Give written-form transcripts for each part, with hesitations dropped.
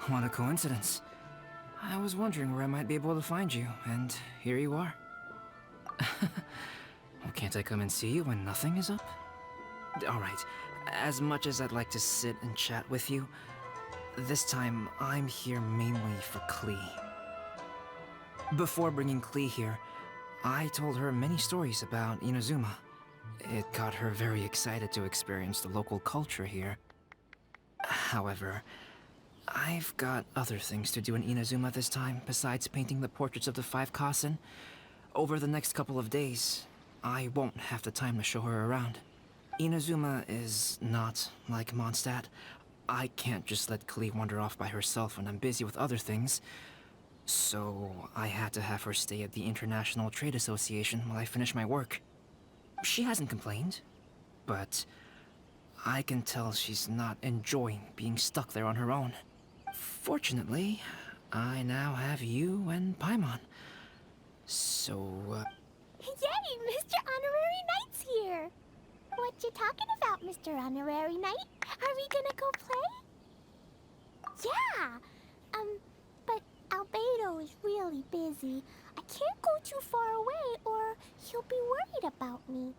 What a coincidence. I was wondering where I might be able to find you, and here you are. Well, can't I come and see you when nothing is up? Alright, as much as I'd like to sit and chat with you, this time I'm here mainly for Klee. Before bringing Klee here, I told her many stories about Inazuma. It got her very excited to experience the local culture here. However, I've got other things to do in Inazuma this time besides painting the portraits of the 5 Kasen. Over the next couple of days, I won't have the time to show her around. Inazuma is not like Mondstadt. I can't just let Klee wander off by herself when I'm busy with other things. So I had to have her stay at the International Trade Association while I finish my work. She hasn't complained, but I can tell she's not enjoying being stuck there on her own. Fortunately, I now have you and Paimon. So, Yay! Mr. Honorary Knight's here! What you talking about, Mr. Honorary Knight? Are we gonna go play? Yeah! But Albedo is really busy. I can't go too far away or he'll be worried about me.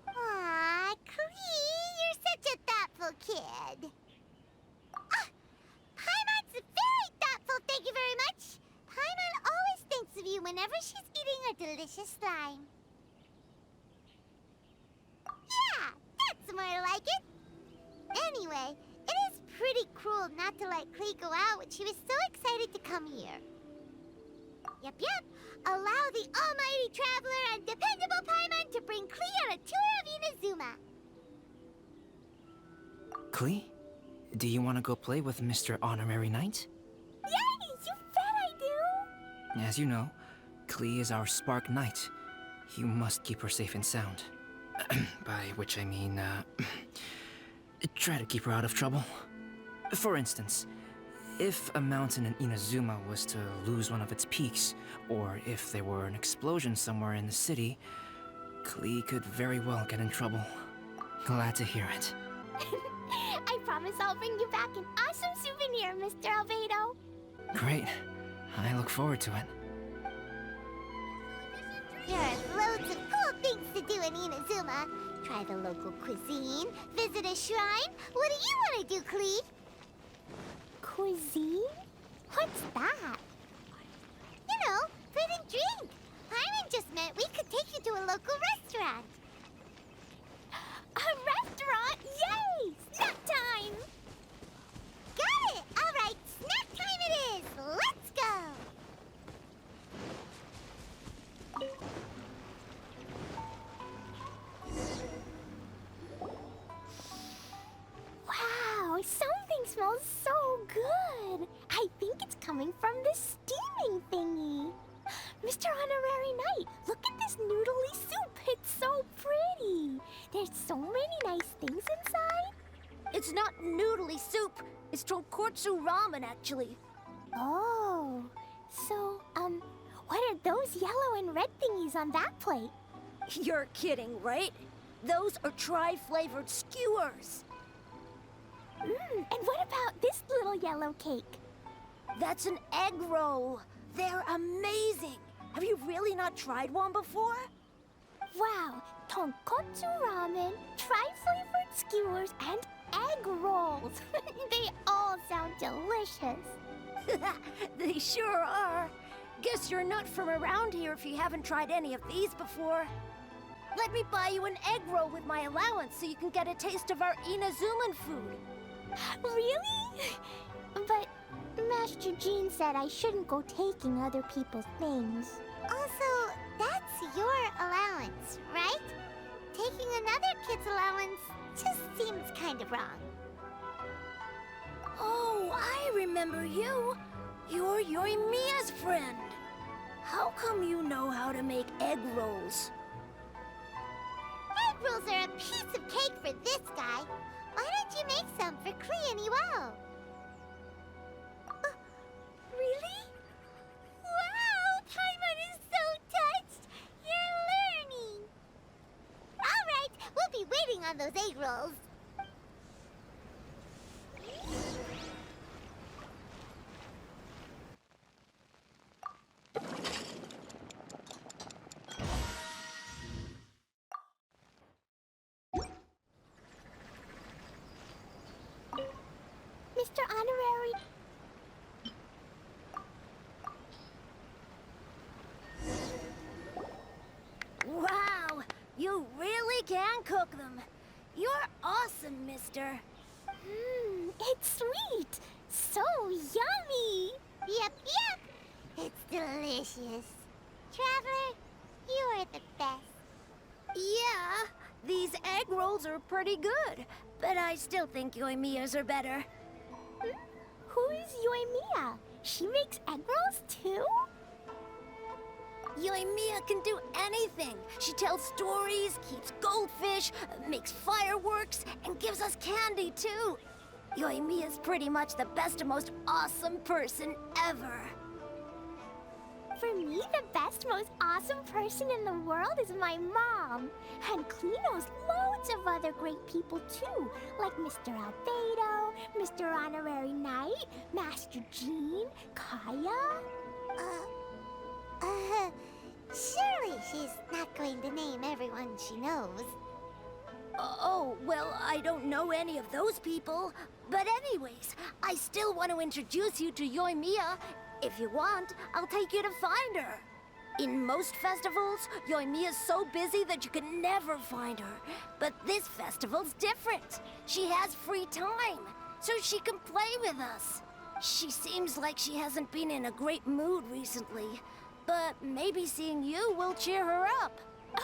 Aw, Klee, you're such a thoughtful kid. Paimon's very thoughtful, thank you very much. Paimon always thinks of you whenever she's eating a delicious slime. Yeah, that's more like it. Anyway, it is pretty cruel not to let Klee go out when she was so excited to come here. Yep. Allow the almighty traveler and dependable Paimon to bring Klee on a tour of Inazuma. Klee, do you want to go play with Mr. Honorary Knight? Yay! You bet I do! As you know, Klee is our Spark Knight. You must keep her safe and sound. By which I mean, try to keep her out of trouble. For instance, if a mountain in Inazuma was to lose one of its peaks, or if there were an explosion somewhere in the city, Klee could very well get in trouble. Glad to hear it. I promise I'll bring you back an awesome souvenir, Mr. Albedo. Great. I look forward to it. There's loads of cool things to do in Inazuma. Try the local cuisine, visit a shrine. What do you want to do, Klee? Cuisine? What's that? You know, food and drink. Paimon just meant we could take you to a local restaurant. A restaurant? Yay! Snack time! Got it! All right, snack time it is. Let's go! Wow, something smells so good. I think it's coming from this steaming thingy. Mr. Honorary Knight, look at this noodly soup. It's so pretty. There's so many nice things inside. It's not noodly soup. It's tonkotsu ramen, actually. Oh, so, what are those yellow and red thingies on that plate? You're kidding, right? Those are tri-flavored skewers. And what about this little yellow cake? That's an egg roll. They're amazing. Have you really not tried one before? Wow, tonkotsu ramen, tri-flavored skewers, and egg rolls. They all sound delicious. They sure are. Guess you're not from around here if you haven't tried any of these before. Let me buy you an egg roll with my allowance so you can get a taste of our Inazuman food. Really? But Master Jean said I shouldn't go taking other people's things. Also, that's your allowance, right? Taking another kid's allowance just seems kind of wrong. Oh, I remember you. You're Yoimiya's friend. How come you know how to make egg rolls? Egg rolls are a piece of cake for this guy. Why don't you make some for Klee and Iwao? Really? Wow! Paimon is so touched! You're learning! Alright, we'll be waiting on those egg rolls. and cook them. You're awesome, mister. It's sweet. So yummy. Yep, yep. It's delicious. Traveler, you are the best. Yeah, these egg rolls are pretty good, but I still think Yoimiya's are better. Who is Yoimiya? She makes egg rolls too? Yoimiya can do anything. She tells stories, keeps goldfish, makes fireworks, and gives us candy too. Yoimiya's pretty much the best and most awesome person ever. For me, the best, most awesome person in the world is my mom. And Klee knows loads of other great people too, like Mr. Albedo, Mr. Honorary Knight, Master Jean, Kaya. Surely she's not going to name everyone she knows. Oh, well, I don't know any of those people. But anyways, I still want to introduce you to Yoimiya. If you want, I'll take you to find her. In most festivals, Yoimiya's so busy that you can never find her. But this festival's different. She has free time, so she can play with us. She seems like she hasn't been in a great mood recently. But maybe seeing you will cheer her up.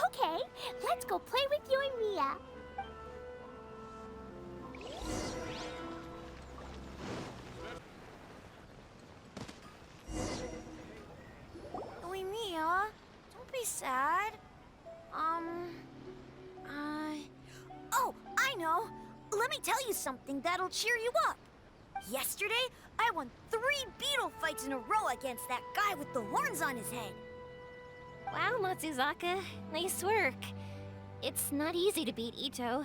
Okay, let's go play with Yoimiya. Yoimiya, don't be sad. Oh, I know. Let me tell you something that'll cheer you up. Yesterday, I won 3 beetle fights in a row against that guy with the horns on his head. Wow, Matsuzaka. Nice work. It's not easy to beat Ito.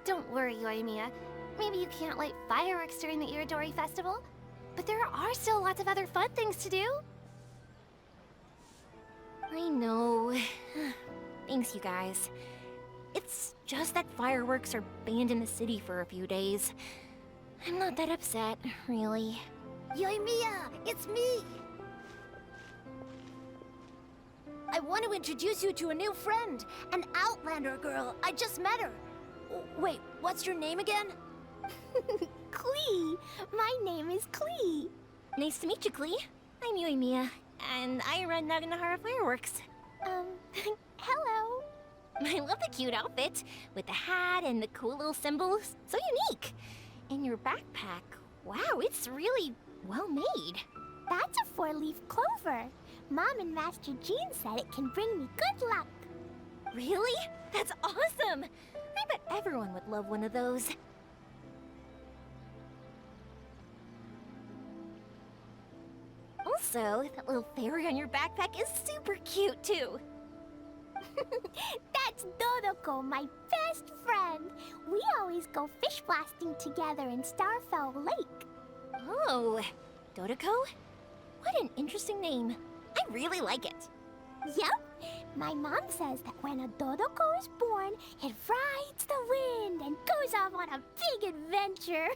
Don't worry, Yoimiya. Maybe you can't light fireworks during the Irodori Festival, but there are still lots of other fun things to do. I know. Thanks, you guys. It's just that fireworks are banned in the city for a few days. I'm not that upset, really. Yoimiya, it's me! I want to introduce you to a new friend, an Outlander girl. I just met her. Wait, what's your name again? Klee. My name is Klee. Nice to meet you, Klee. I'm Yoimiya, and I run Naganahara Fireworks. Hello. I love the cute outfit, with the hat and the cool little symbols. So unique. And your backpack, wow, it's really well made. That's a 4-leaf clover. Mom and Master Jean said it can bring me good luck. Really? That's awesome! I bet everyone would love one of those. Also, that little fairy on your backpack is super cute, too. That's Dodoko, my best friend. We always go fish blasting together in Starfell Lake. Oh, Dodoko? What an interesting name. I really like it. Yep. My mom says that when a Dodoko is born, it rides the wind and goes off on a big adventure.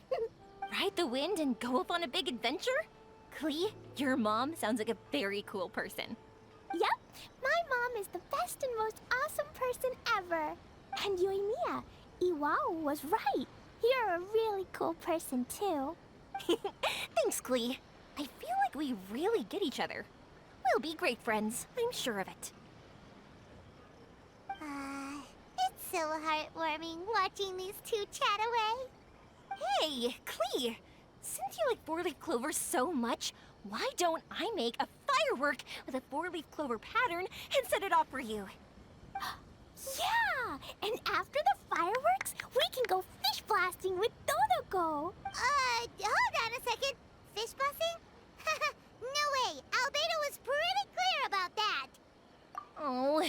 Ride the wind and go off on a big adventure? Klee, your mom sounds like a very cool person. Yep. My mom is the best and most awesome person ever. And Yoimiya, Iwao was right. You're a really cool person, too. Thanks, Klee. I feel like we really get each other. We'll be great friends, I'm sure of it. It's so heartwarming watching these two chat away. Hey, Klee! Since you like 4-leaf clovers so much, why don't I make a firework with a 4-leaf clover pattern and set it off for you? Yeah! And after the fireworks, we can go fish blasting with Dodoko. Hold on a second. Fish busting? No way. Albedo was pretty clear about that. Oh,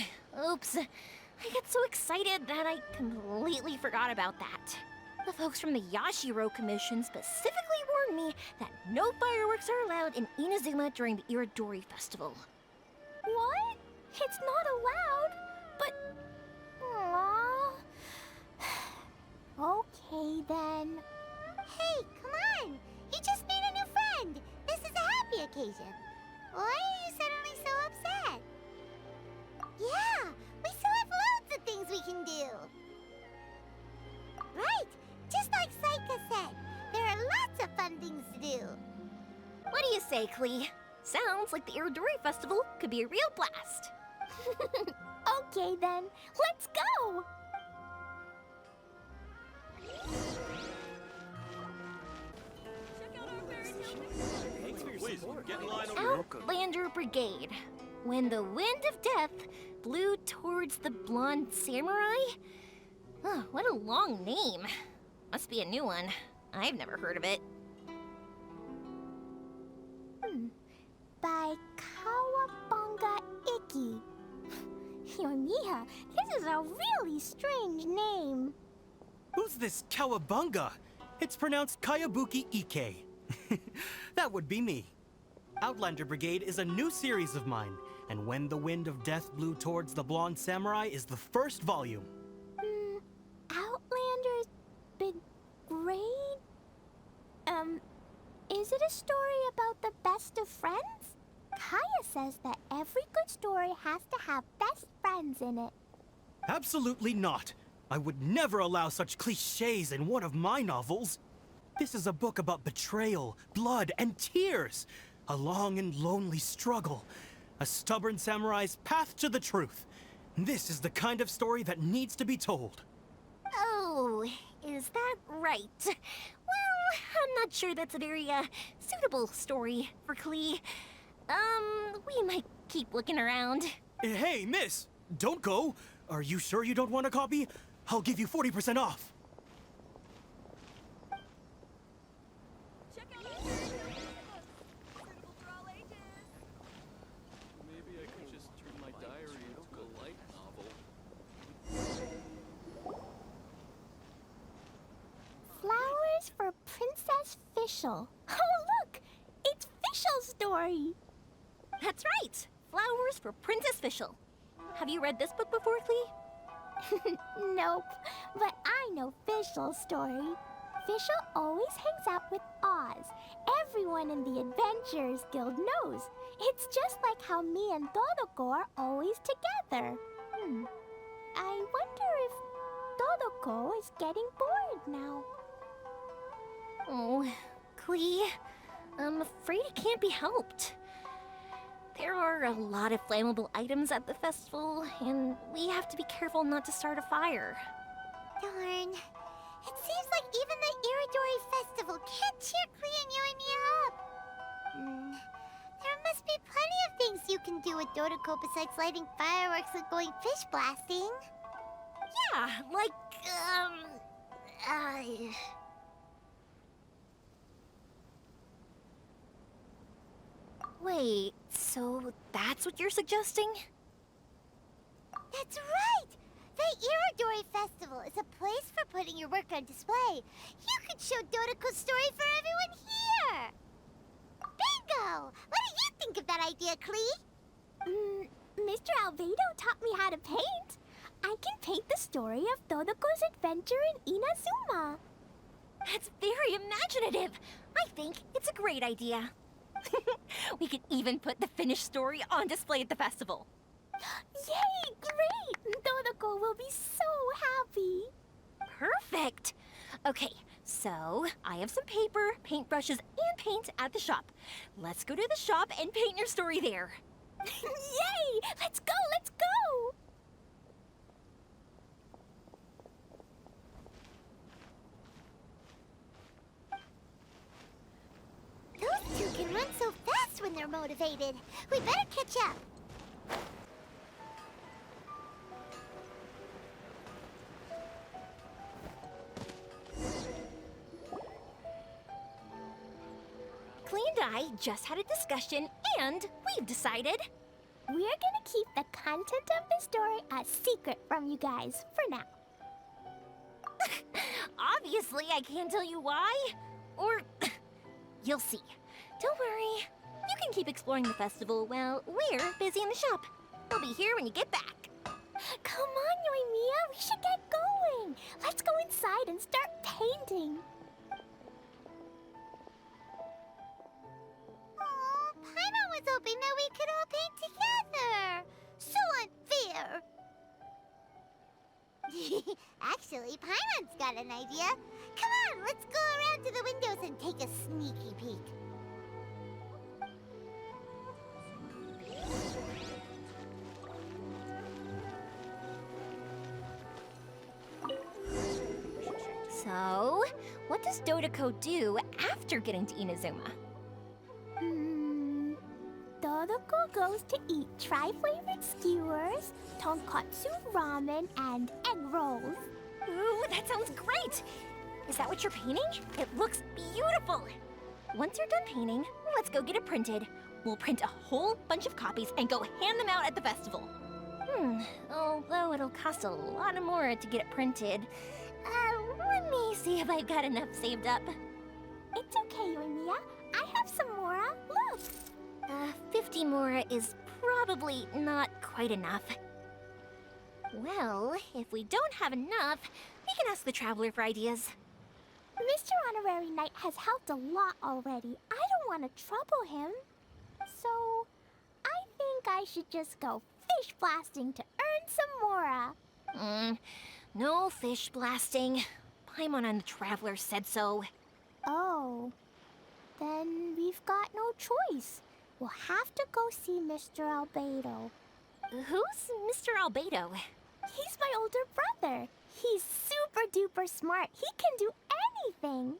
oops. I got so excited that I completely forgot about that. The folks from the Yashiro Commission specifically warned me that no fireworks are allowed in Inazuma during the Irodori Festival. What? It's not allowed? But... Aww. Okay, then. Hey, come on. He just made a new friend. This is a happy occasion. Why are you suddenly so upset? Yeah, we still have loads say, Klee? Sounds like the Irodori Festival could be a real blast. Okay then, let's go! Outlander Brigade. When the wind of death blew towards the blonde samurai? Oh, what a long name. Must be a new one. I've never heard of it. By Kawabunga Iki. Yoimiya, this is a really strange name. Who's this Kawabunga? It's pronounced Kayabuki Ike. That would be me. Outlander Brigade is a new series of mine, and When the Wind of Death Blew Towards the Blonde Samurai is the first volume. Outlander's Brigade? Is it a story about the best of friends? Kaya says that every good story has to have best friends in it. Absolutely not. I would never allow such cliches in one of my novels. This is a book about betrayal, blood, and tears. A long and lonely struggle. A stubborn samurai's path to the truth. This is the kind of story that needs to be told. Oh, is that right? Well, I'm not sure that's a very, suitable story for Klee. We might keep looking around. Hey, miss! Don't go! Are you sure you don't want a copy? I'll give you 40% off. Maybe I could just turn my diary into a light novel. Flowers for Princess Fischl. Oh, look! It's Fischl's story! That's right! Flowers for Princess Fischl. Have you read this book before, Klee? Nope, but I know Fischl's story. Fischl always hangs out with Oz. Everyone in the Adventurers Guild knows. It's just like how me and Todoko are always together. I wonder if Todoko is getting bored now. Oh, Klee, I'm afraid it can't be helped. There are a lot of flammable items at the festival, and we have to be careful not to start a fire. Darn. It seems like even the Irodori Festival can't cheer Klee and Yoimiya up. There must be plenty of things you can do with Dodoko besides lighting fireworks and going fish blasting. Yeah, like, Wait, so that's what you're suggesting? That's right! The Irodori Festival is a place for putting your work on display. You could show Dodoko's story for everyone here! Bingo! What do you think of that idea, Klee? Mr. Albedo taught me how to paint. I can paint the story of Dodoko's adventure in Inazuma. That's very imaginative. I think it's a great idea. We could even put the finished story on display at the festival. Yay! Great! Dodoko will be so happy. Perfect. Okay, so I have some paper, paintbrushes, and paint at the shop. Let's go to the shop and paint your story there. Yay! Let's go! Let's go! Those two can run so fast when they're motivated. We better catch up. Klee and I just had a discussion, and we've decided. We're gonna keep the content of the story a secret from you guys for now. Obviously, I can't tell you why. Or, you'll see. Don't worry. You can keep exploring the festival while we're busy in the shop. We'll be here when you get back. Come on, Yoimiya, we should get going. Let's go inside and start painting. Aw, Paimon was hoping that we could all paint together. So unfair. Actually, Paimon's got an idea. Come on, let's go around to the windows and take a sneaky peek. So, what does Dodoko do after getting to Inazuma? Dodoko goes to eat tri-flavored skewers, tonkatsu ramen, and egg rolls. Ooh, that sounds great! Is that what you're painting? It looks beautiful! Once you're done painting, let's go get it printed. We'll print a whole bunch of copies and go hand them out at the festival. Although it'll cost a lot more to get it printed. Let me see if I've got enough saved up. It's okay, Yoimiya. I have some more. Look! 50 more is probably not quite enough. Well, if we don't have enough, we can ask the Traveler for ideas. Mr. Honorary Knight has helped a lot already. I don't want to trouble him. So, I think I should just go fish blasting to earn some more. No fish blasting. Paimon and the Traveler said so. Oh. Then we've got no choice. We'll have to go see Mr. Albedo. Who's Mr. Albedo? He's my older brother. He's super duper smart. He can do anything.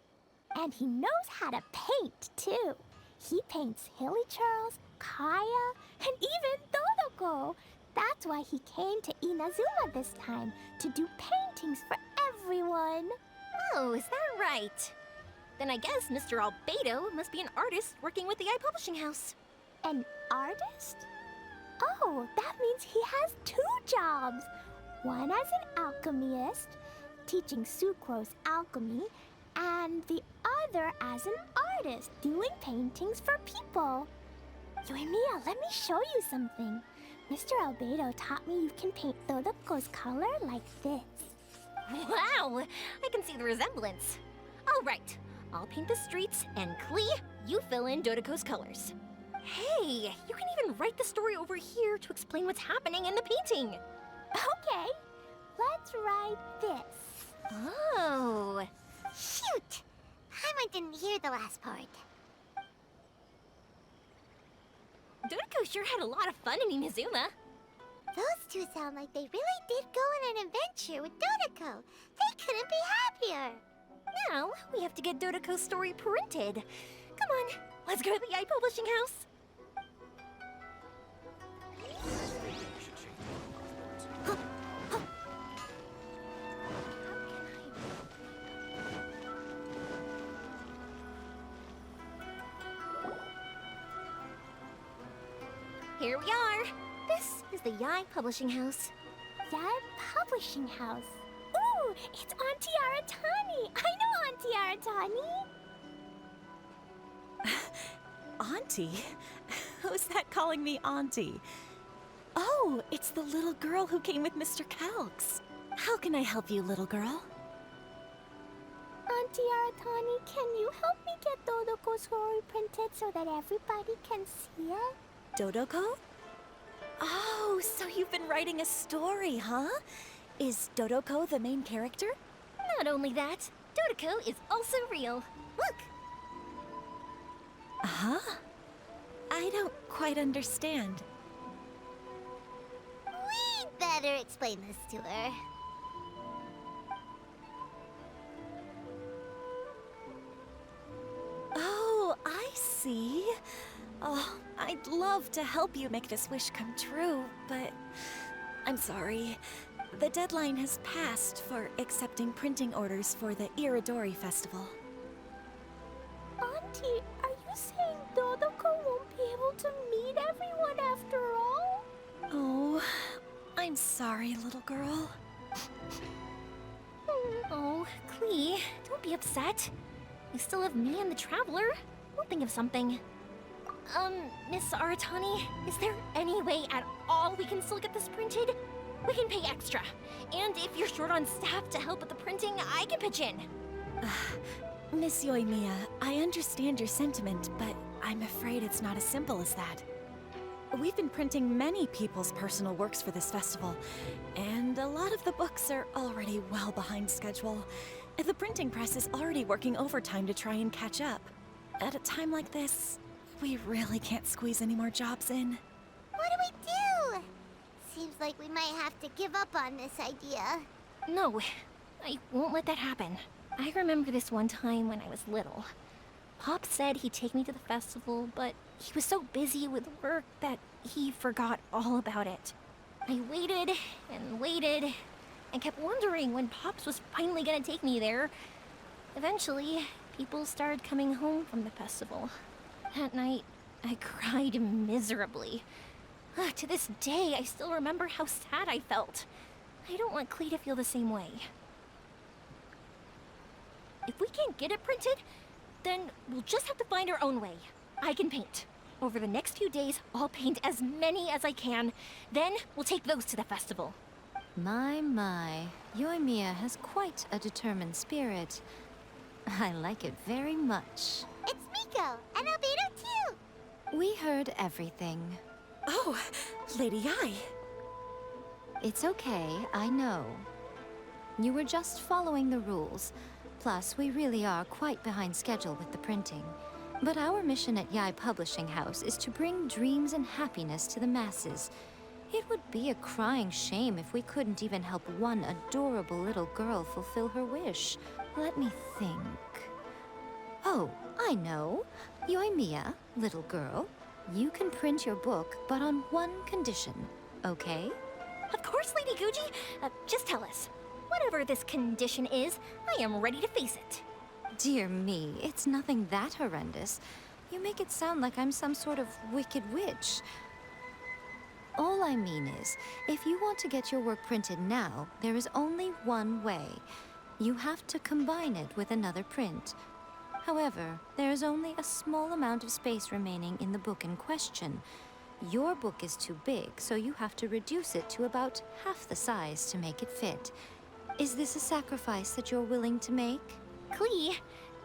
And he knows how to paint, too. He paints Hilichurls, Kaya, and even Dodoko. That's why he came to Inazuma this time, to do paintings for everyone. Oh, is that right? Then I guess Mr. Albedo must be an artist working with the iPublishing house. An artist? Oh, that means he has 2 jobs. One as an alchemist, teaching Sucrose alchemy, and the other as an artist, doing paintings for people. Yoimiya, let me show you something. Mr. Albedo taught me you can paint Dodoko's color like this. Wow, I can see the resemblance. All right, I'll paint the streets, and Klee, you fill in Dodoko's colors. Hey, you can even write the story over here to explain what's happening in the painting. Okay, let's write this. Oh. Shoot! Paimon didn't hear the last part. Dodoko sure had a lot of fun in Inazuma. Those two sound like they really did go on an adventure with Dodoko. They couldn't be happier. Now, we have to get Dodoko's story printed. Come on, let's go to the iPublishing house. Here we are. This is the Yai Publishing House. Yai Publishing House. Ooh, it's Auntie Aratani. I know Auntie Aratani. Auntie? Who's that calling me Auntie? Oh, it's the little girl who came with Mr. Calx. How can I help you, little girl? Auntie Aratani, can you help me get Dodoko's story printed so that everybody can see it? Dodoko? Oh, so you've been writing a story, huh? Is Dodoko the main character? Not only that, Dodoko is also real. Look! Huh? I don't quite understand. We'd better explain this to her. Oh, I see. Oh, I'd love to help you make this wish come true, but I'm sorry. The deadline has passed for accepting printing orders for the Irodori Festival. Auntie, are you saying Dodoko won't be able to meet everyone after all? Oh, I'm sorry, little girl. Oh, Klee, don't be upset. You still have me and the Traveler. We'll think of something. Miss Aratani, is there any way at all we can still get this printed? We can pay extra. And if you're short on staff to help with the printing, I can pitch in. Miss Yoimiya, I understand your sentiment, but I'm afraid it's not as simple as that. We've been printing many people's personal works for this festival, and a lot of the books are already well behind schedule. The printing press is already working overtime to try and catch up. At a time like this, we really can't squeeze any more jobs in. What do we do? Seems like we might have to give up on this idea. No, I won't let that happen. I remember this one time when I was little. Pop said he'd take me to the festival, but he was so busy with work that he forgot all about it. I waited and waited and kept wondering when Pops was finally gonna take me there. Eventually, people started coming home from the festival. That night, I cried miserably. To this day, I still remember how sad I felt. I don't want Klee to feel the same way. If we can't get it printed, then we'll just have to find our own way. I can paint. Over the next few days, I'll paint as many as I can. Then we'll take those to the festival. My. Yoimiya has quite a determined spirit. I like it very much. It's Miko and Albedo too. We heard everything. Oh, Lady Ai. It's okay, I know. You were just following the rules. Plus, we really are quite behind schedule with the printing. But our mission at Yai Publishing House is to bring dreams and happiness to the masses. It would be a crying shame if we couldn't even help one adorable little girl fulfill her wish. Let me think. Oh, I know. Yoimiya, little girl, you can print your book, but on one condition, okay? Of course, Lady Guji. Just tell us. Whatever this condition is, I am ready to face it. Dear me, it's nothing that horrendous. You make it sound like I'm some sort of wicked witch. All I mean is, if you want to get your work printed now, there is only one way. You have to combine it with another print. However, there is only a small amount of space remaining in the book in question. Your book is too big, so you have to reduce it to about half the size to make it fit. Is this a sacrifice that you're willing to make? Klee,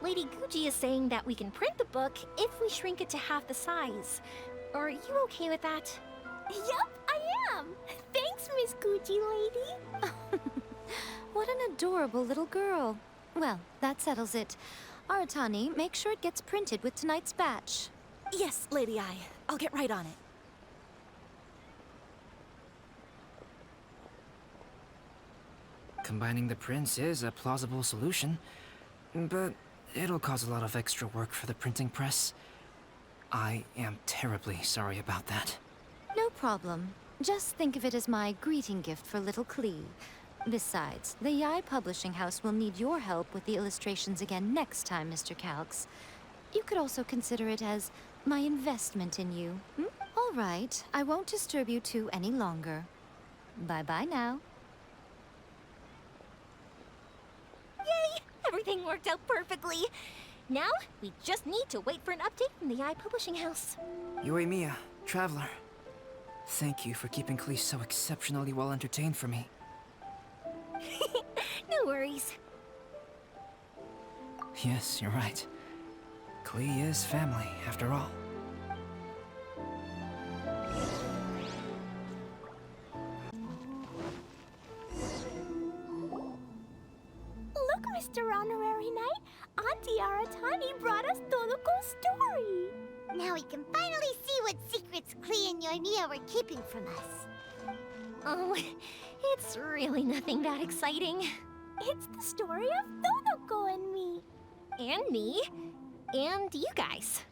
Lady Guji is saying that we can print the book if we shrink it to half the size. Are you okay with that? Yup, I am. Thanks, Miss Gucci Lady. What an adorable little girl. Well, that settles it. Aratani, make sure it gets printed with tonight's batch. Yes, Lady Ai. I'll get right on it. Combining the prints is a plausible solution, but it'll cause a lot of extra work for the printing press. I am terribly sorry about that. No problem. Just think of it as my greeting gift for little Klee. Besides, the Yai Publishing House will need your help with the illustrations again next time, Mr. Calx. You could also consider it as my investment in you. All right, I won't disturb you two any longer. Bye-bye now. Yay! Everything worked out perfectly. Now, we just need to wait for an update from the Yai Publishing House. Yoimiya, Traveler. Thank you for keeping Klee so exceptionally well entertained for me. No worries. Yes, you're right. Klee is family, after all. Look, Mr. Honorary Knight. Auntie Aratani brought us Toloko's story. Now we can finally see what secrets Klee and Yoimiya were keeping from us. Oh, it's really nothing that exciting. It's the story of Toloko and me. And me. And you guys.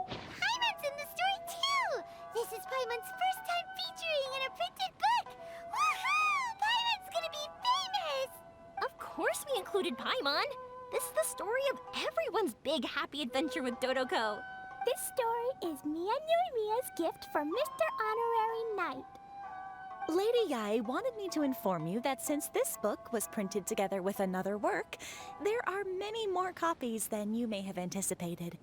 Paimon's in the story too! This is Paimon's first time featuring in a printed book! Woohoo! Paimon's gonna be famous! Of course we included Paimon. This is the story of everyone's big happy adventure with Dodoko. This story is me and Yoimiya's gift for Mr. Honorary Knight. Lady Yai wanted me to inform you that since this book was printed together with another work, there are many more copies than you may have anticipated.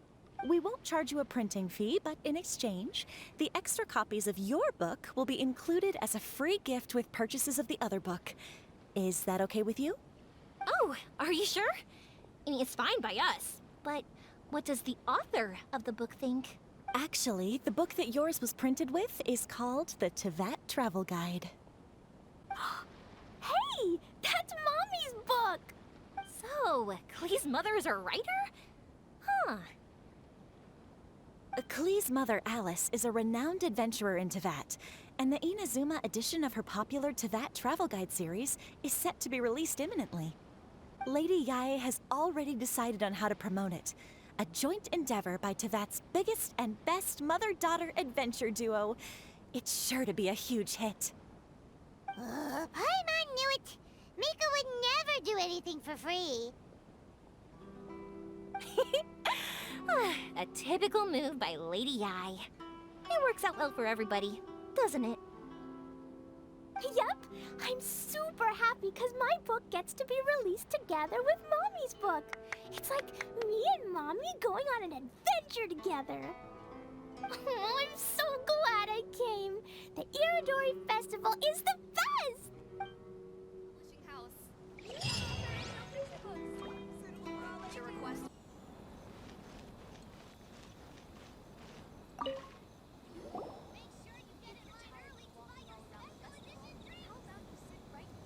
We won't charge you a printing fee, but in exchange, the extra copies of your book will be included as a free gift with purchases of the other book. Is that okay with you? Oh, are you sure? I mean, it's fine by us, but what does the author of the book think? Actually, the book that yours was printed with is called the Tevat Travel Guide. Hey, that's Mommy's book! So, Klee's mother is a writer? Huh. Klee's mother, Alice, is a renowned adventurer in Tevat, and the Inazuma edition of her popular Tevat Travel Guide series is set to be released imminently. Lady Yai has already decided on how to promote it, a joint endeavor by Tevat's biggest and best mother-daughter adventure duo. It's sure to be a huge hit. Paimon knew it! Mika would never do anything for free. A typical move by Lady Yai. It works out well for everybody, doesn't it? Yep, I'm super happy because my book gets to be released together with Mommy's book. It's like me and Mommy going on an adventure together. Oh, I'm so glad I came. The Irodori Festival is the best!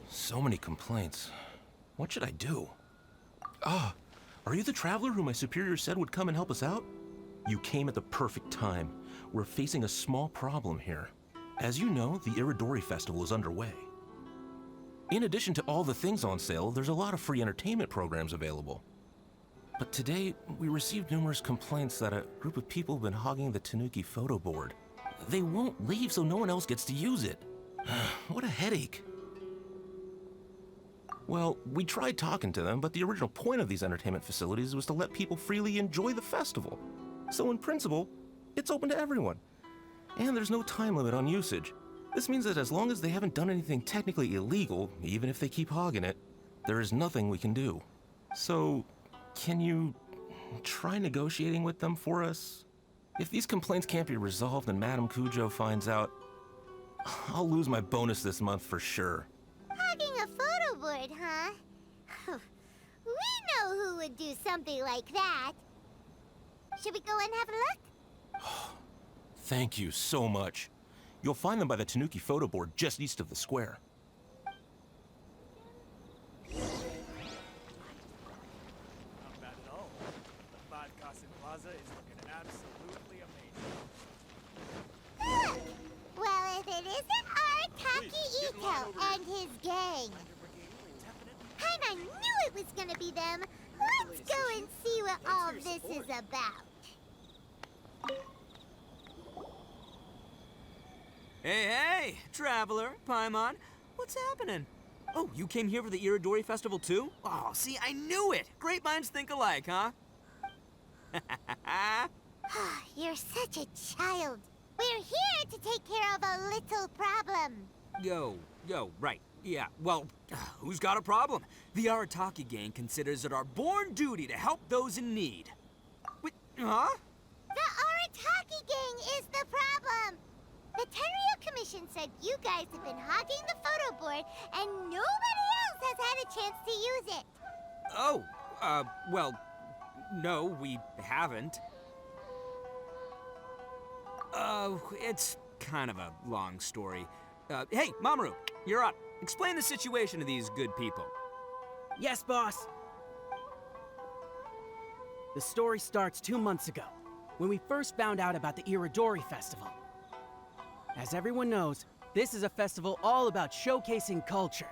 So many complaints. What should I do? Ah, are you the traveler who my superior said would come and help us out? You came at the perfect time. We're facing a small problem here. As you know, the Irodori Festival is underway. In addition to all the things on sale, there's a lot of free entertainment programs available. But today, we received numerous complaints that a group of people have been hogging the Tanuki photo board. They won't leave so no one else gets to use it. What a headache. Well, we tried talking to them, but the original point of these entertainment facilities was to let people freely enjoy the festival. So in principle, it's open to everyone. And there's no time limit on usage. This means that as long as they haven't done anything technically illegal, even if they keep hogging it, there is nothing we can do. So, can you try negotiating with them for us? If these complaints can't be resolved and Madame Kujo finds out, I'll lose my bonus this month for sure. Hogging a photo board, huh? We know who would do something like that. Should we go and have a look? Thank you so much. You'll find them by the Tanuki photo board just east of the square. Not bad at all. The Five Kasen Plaza is looking absolutely amazing. Look! Well, if it isn't Arataki Ito and his gang. Paimon knew it was gonna be them. Let's go and see what all this is about. Hey, hey, traveler, Paimon, what's happening? Oh, you came here for the Irodori Festival too? Oh, see, I knew it! Great minds think alike, huh? You're such a child. We're here to take care of a little problem. Yo, right. Yeah, well, who's got a problem? The Arataki gang considers it our born duty to help those in need. Wait, huh? The Arataki gang is the problem. The Tenryo Commission said you guys have been hogging the photo board and nobody else has had a chance to use it. Oh, well, no, we haven't. It's kind of a long story. Hey, Mamoru, you're up. Explain the situation to these good people. Yes, boss. The story starts 2 months ago, when we first found out about the Irodori Festival. As everyone knows, this is a festival all about showcasing culture,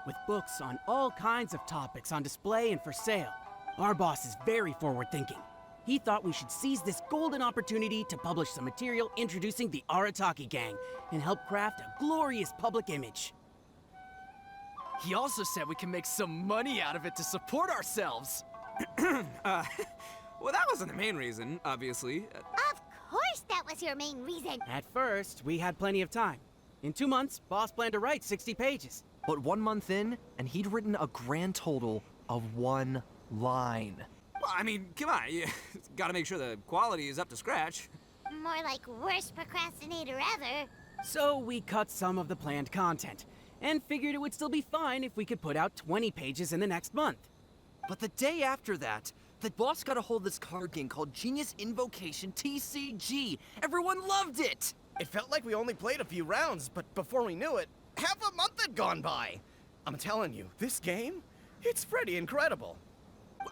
with books on all kinds of topics on display and for sale. Our boss is very forward-thinking. He thought we should seize this golden opportunity to publish some material introducing the Arataki gang and help craft a glorious public image. He also said we can make some money out of it to support ourselves. Well, that wasn't the main reason, obviously. Of course that was your main reason. At first, we had plenty of time. In 2 months, Boss planned to write 60 pages. But 1 month in, and he'd written a grand total of 1 line. Well, I mean, come on, you gotta make sure the quality is up to scratch. More like worst procrastinator ever. So we cut some of the planned content, and figured it would still be fine if we could put out 20 pages in the next month. But the day after that, the boss got a hold of this card game called Genius Invocation TCG. Everyone loved it! It felt like we only played a few rounds, but before we knew it, half a month had gone by. I'm telling you, this game, it's pretty incredible.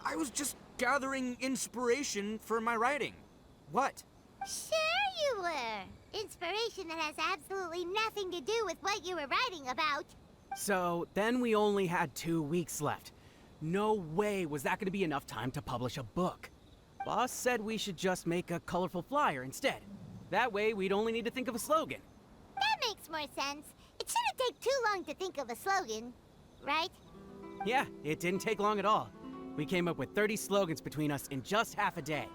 I was just gathering inspiration for my writing. What? Sure you were. Inspiration that has absolutely nothing to do with what you were writing about. So then we only had 2 weeks left. No way was that going to be enough time to publish a book. Boss said we should just make a colorful flyer instead. That way we'd only need to think of a slogan. That makes more sense. It shouldn't take too long to think of a slogan, right? Yeah, it didn't take long at all. We came up with 30 slogans between us in just half a day.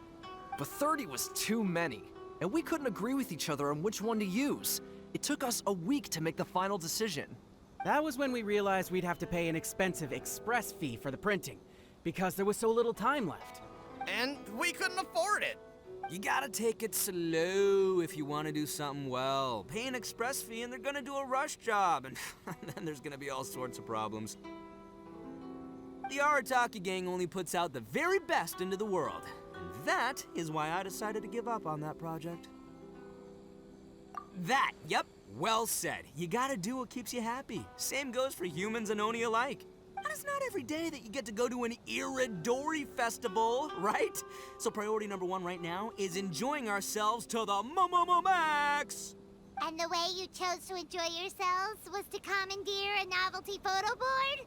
But 30 was too many, and we couldn't agree with each other on which one to use. It took us a week to make the final decision. That was when we realized we'd have to pay an expensive express fee for the printing, because there was so little time left. And we couldn't afford it. You gotta take it slow if you want to do something well. Pay an express fee and they're gonna do a rush job, and then there's gonna be all sorts of problems. The Arataki gang only puts out the very best into the world, and that is why I decided to give up on that project. Yep, well said. You gotta do what keeps you happy. Same goes for humans and Oni alike. And it's not every day that you get to go to an Irodori festival, right? So priority number 1 right now is enjoying ourselves to the max. And the way you chose to enjoy yourselves was to commandeer a novelty photo board?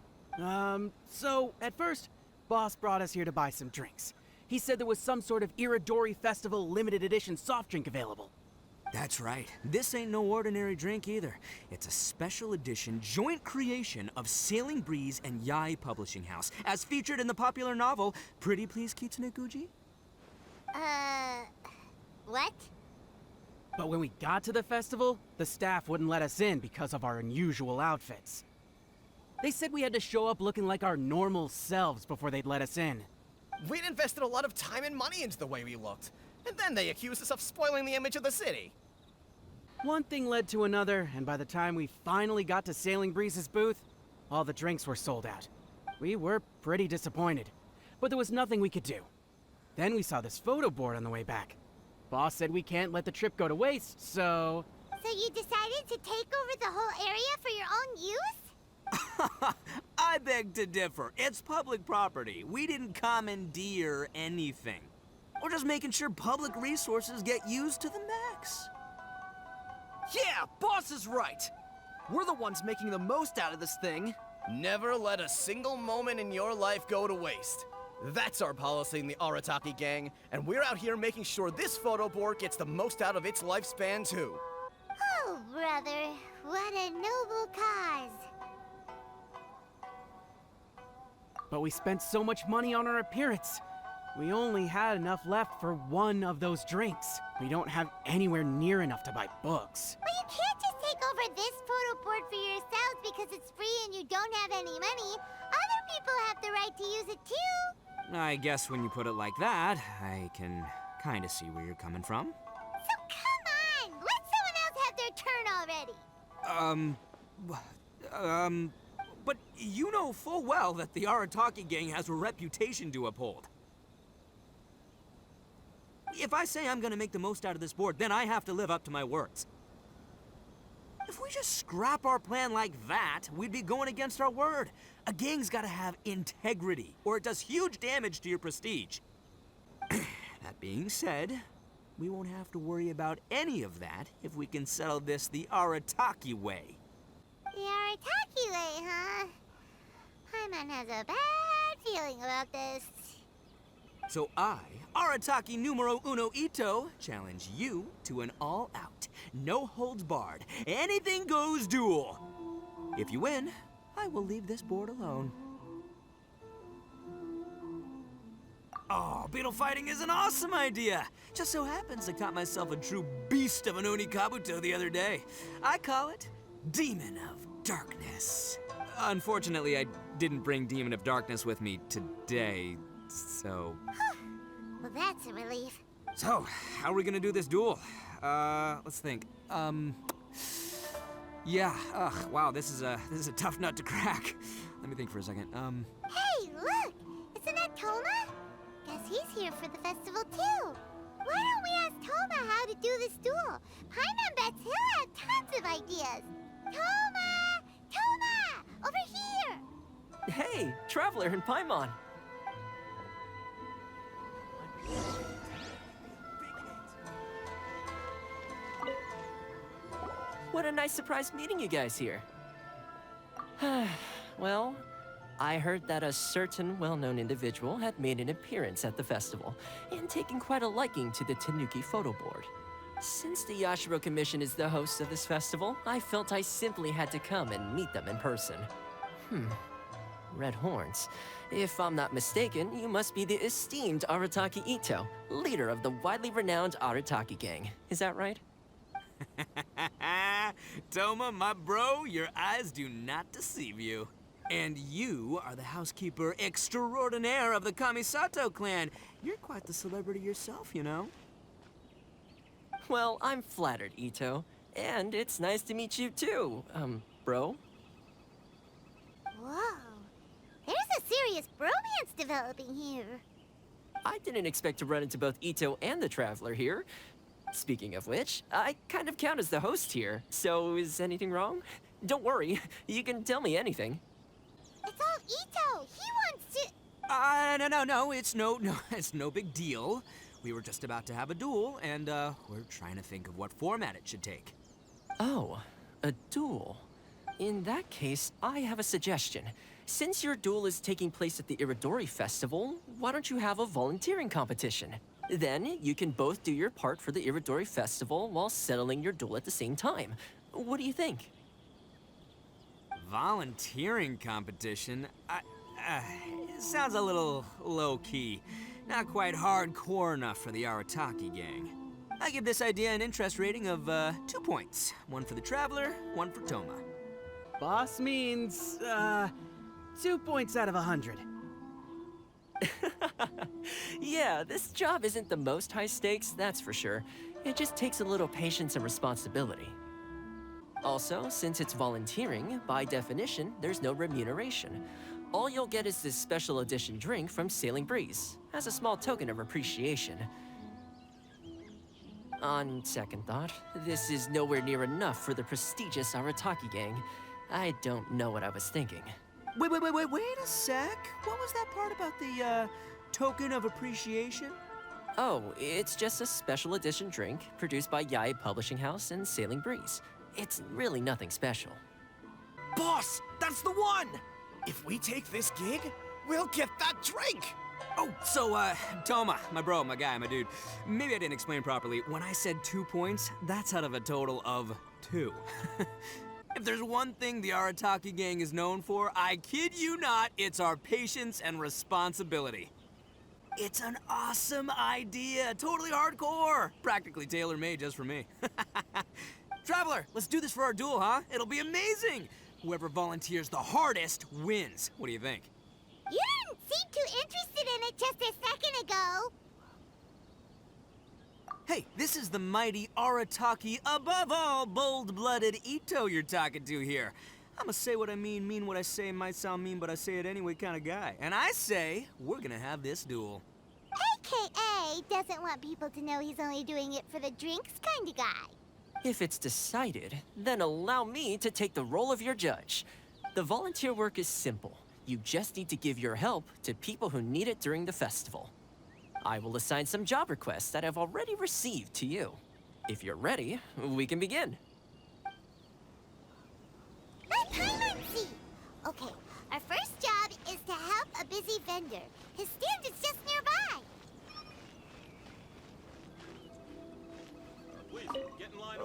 So at first, Boss brought us here to buy some drinks. He said there was some sort of Irodori Festival limited edition soft drink available. That's right. This ain't no ordinary drink either. It's a special edition joint creation of Sailing Breeze and Yai Publishing House, as featured in the popular novel Pretty Please Kitsune Guji. What? But when we got to the festival, the staff wouldn't let us in because of our unusual outfits. They said we had to show up looking like our normal selves before they'd let us in. We'd invested a lot of time and money into the way we looked, and then they accused us of spoiling the image of the city. One thing led to another, and by the time we finally got to Sailing Breeze's booth, all the drinks were sold out. We were pretty disappointed, but there was nothing we could do. Then we saw this photo board on the way back. Boss said we can't let the trip go to waste, so... So you decided to take over the whole area for your own use? I beg to differ. It's public property. We didn't commandeer anything. We're just making sure public resources get used to the max. Yeah, boss is right. We're the ones making the most out of this thing. Never let a single moment in your life go to waste. That's our policy in the Arataki gang, and we're out here making sure this photo board gets the most out of its lifespan too. Oh, brother, what a noble cause. But we spent so much money on our appearance. We only had enough left for one of those drinks. We don't have anywhere near enough to buy books. Well, you can't just take over this photo board for yourselves because it's free and you don't have any money. Other people have the right to use it too. I guess when you put it like that, I can kind of see where you're coming from. So come on, let someone else have their turn already. But you know full well that the Arataki gang has a reputation to uphold. If I say I'm gonna make the most out of this board, then I have to live up to my words. If we just scrap our plan like that, we'd be going against our word. A gang's gotta have integrity, or it does huge damage to your prestige. That being said, we won't have to worry about any of that if we can settle this the Arataki way. The Arataki way, huh? Paimon has a bad feeling about this. So I, Arataki numero uno Ito, challenge you to an all-out, no-holds-barred, anything-goes duel. If you win, I will leave this board alone. Oh, beetle fighting is an awesome idea. Just so happens I caught myself a true beast of an Onikabuto the other day. I call it Demon of Darkness. Unfortunately, I didn't bring Demon of Darkness with me today, so... Well, that's a relief. So, how are we gonna do this duel? Let's think. Yeah, wow, this is a tough nut to crack. Let me think for a second. Hey, look! Isn't that Toma? Guess he's here for the festival too. Why don't we ask Toma how to do this duel? Paimon bets he'll have tons of ideas. Toma! Toma! Over here! Hey, Traveler and Paimon. What a nice surprise meeting you guys here. Well, I heard that a certain well-known individual had made an appearance at the festival and taken quite a liking to the Tanuki photo board. Since the Yashiro Commission is the host of this festival, I felt I simply had to come and meet them in person. Red horns. If I'm not mistaken, you must be the esteemed Arataki Ito, leader of the widely renowned Arataki gang. Is that right? Toma, my bro, your eyes do not deceive you. And you are the housekeeper extraordinaire of the Kamisato clan. You're quite the celebrity yourself, you know. Well, I'm flattered, Ito. And it's nice to meet you too, bro. Whoa. There's a serious bromance developing here. I didn't expect to run into both Ito and the Traveler here. Speaking of which, I kind of count as the host here, so is anything wrong? Don't worry, you can tell me anything. It's all Ito. He wants to... No, it's no big deal. We were just about to have a duel, and, we're trying to think of what format it should take. Oh, a duel. In that case, I have a suggestion. Since your duel is taking place at the Irodori Festival, why don't you have a volunteering competition? Then you can both do your part for the Irodori Festival while settling your duel at the same time. What do you think? Volunteering competition? It sounds a little low-key. Not quite hardcore enough for the Arataki gang. I give this idea an interest rating of 2 points. One for the Traveler, one for Toma. Boss means, 2 points out of 100. Yeah, this job isn't the most high stakes, that's for sure. It just takes a little patience and responsibility. Also, since it's volunteering, by definition, there's no remuneration. All you'll get is this special edition drink from Sailing Breeze, as a small token of appreciation. On second thought, this is nowhere near enough for the prestigious Arataki gang. I don't know what I was thinking. Wait a sec. What was that part about the, token of appreciation? Oh, it's just a special edition drink produced by Yae Publishing House and Sailing Breeze. It's really nothing special. Boss, that's the one! If we take this gig, we'll get that drink! Oh, so, Toma, my bro, my guy, my dude. Maybe I didn't explain properly. When I said 2 points, that's out of a total of 2. If there's one thing the Arataki gang is known for, I kid you not, it's our patience and responsibility. It's an awesome idea, totally hardcore, practically tailor-made just for me. Traveler, let's do this for our duel, huh? It'll be amazing! Whoever volunteers the hardest wins. What do you think? You didn't seem too interested in it just a second ago. Hey, this is the mighty Arataki, above all bold-blooded Ito you're talking to here. I'ma say what I mean what I say, might sound mean, but I say it anyway kind of guy. And I say, we're gonna have this duel. AKA doesn't want people to know he's only doing it for the drinks kind of guy. If it's decided, then allow me to take the role of your judge. The volunteer work is simple. You just need to give your help to people who need it during the festival. I will assign some job requests that I've already received to you. If you're ready, we can begin. Let Paimon see. Okay, our first job is to help a busy vendor. His stand is just nearby.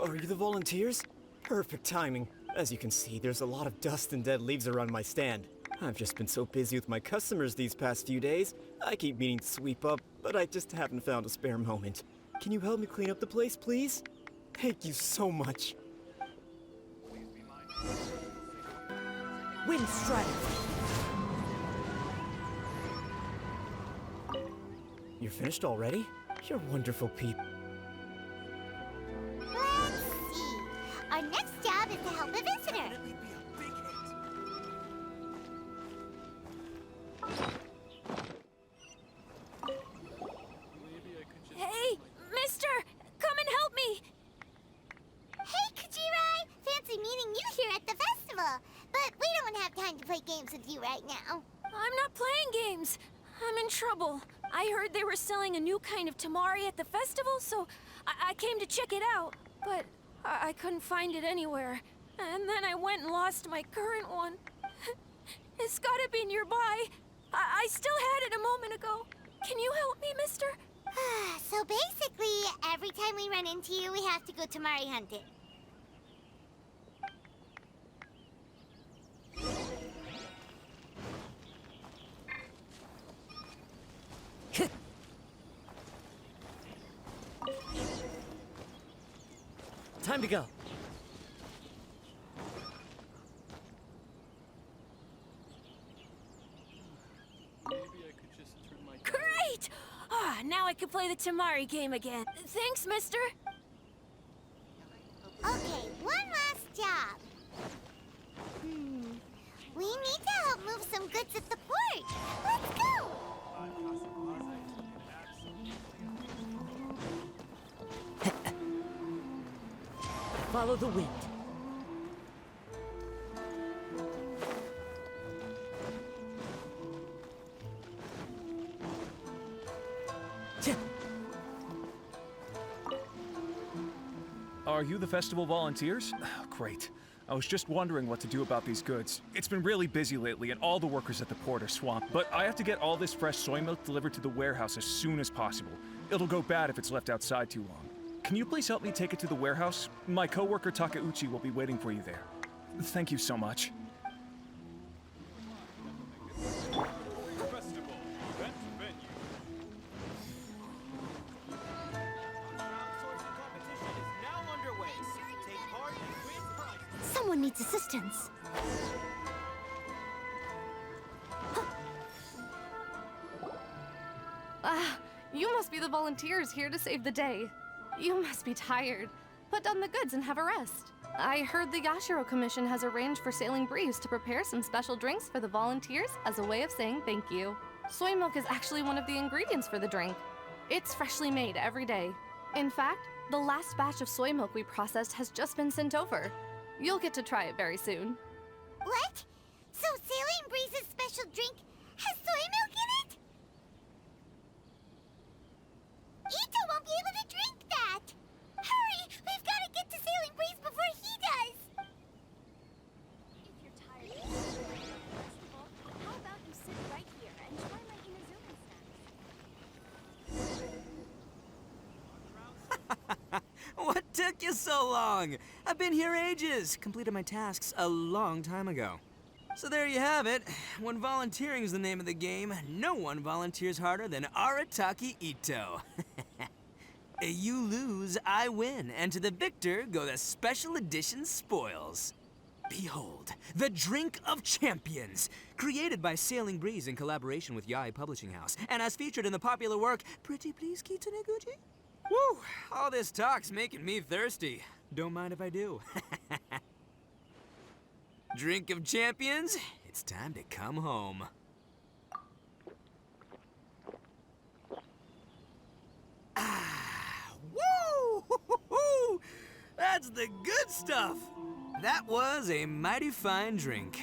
Are you the volunteers? Perfect timing. As you can see, there's a lot of dust and dead leaves around my stand. I've just been so busy with my customers these past few days. I keep meaning to sweep up, but I just haven't found a spare moment. Can you help me clean up the place, please? Thank you so much. Wind strike! You're finished already? You're wonderful people. Let's see. Our next job is to help a visitor. Hey, mister! Come and help me! Hey, Kujirai! Fancy meeting you here at the festival. But we don't have time to play games with you right now. I'm not playing games. I'm in trouble. I heard they were selling a new kind of tamari at the festival, so I came to check it out. But I couldn't find it anywhere. And then I went and lost my current one. It's gotta be nearby. I still had it a moment ago. Can you help me, mister? So basically, every time we run into you, we have to go tamari hunting. Time to go. Great! Now I can play the tamari game again. Thanks, mister. Okay, one last job. We need to help move some goods at the port. Let's go! Follow the wind. Are you the festival volunteers? Great. I was just wondering what to do about these goods. It's been really busy lately, and all the workers at the port are swamped. But I have to get all this fresh soy milk delivered to the warehouse as soon as possible. It'll go bad if it's left outside too long. Can you please help me take it to the warehouse? My coworker Takeuchi will be waiting for you there. Thank you so much. Someone needs assistance. You must be the volunteers here to save the day. You must be tired. Put down the goods and have a rest. I heard the Yashiro Commission has arranged for Sailing Breeze to prepare some special drinks for the volunteers as a way of saying thank you. Soy milk is actually one of the ingredients for the drink. It's freshly made every day. In fact, the last batch of soy milk we processed has just been sent over. You'll get to try it very soon. What? So Sailing Breeze's special drink has soy milk in it? Ito won't be able to drink that! Hurry! We've got to get to Sailing Breeze before he does! If you're tired of the festival, how about you sit right here and try my Inazuma snacks? What took you so long? I've been here ages. Completed my tasks a long time ago. So there you have it. When volunteering is the name of the game, no one volunteers harder than Arataki Ito. You lose, I win, and to the victor go the special edition spoils. Behold, the Drink of Champions, created by Sailing Breeze in collaboration with Yae Publishing House, and as featured in the popular work, Pretty Please Kitsune Guji? Woo! All this talk's making me thirsty. Don't mind if I do. Drink of Champions, it's time to come home. Woo! That's the good stuff! That was a mighty fine drink.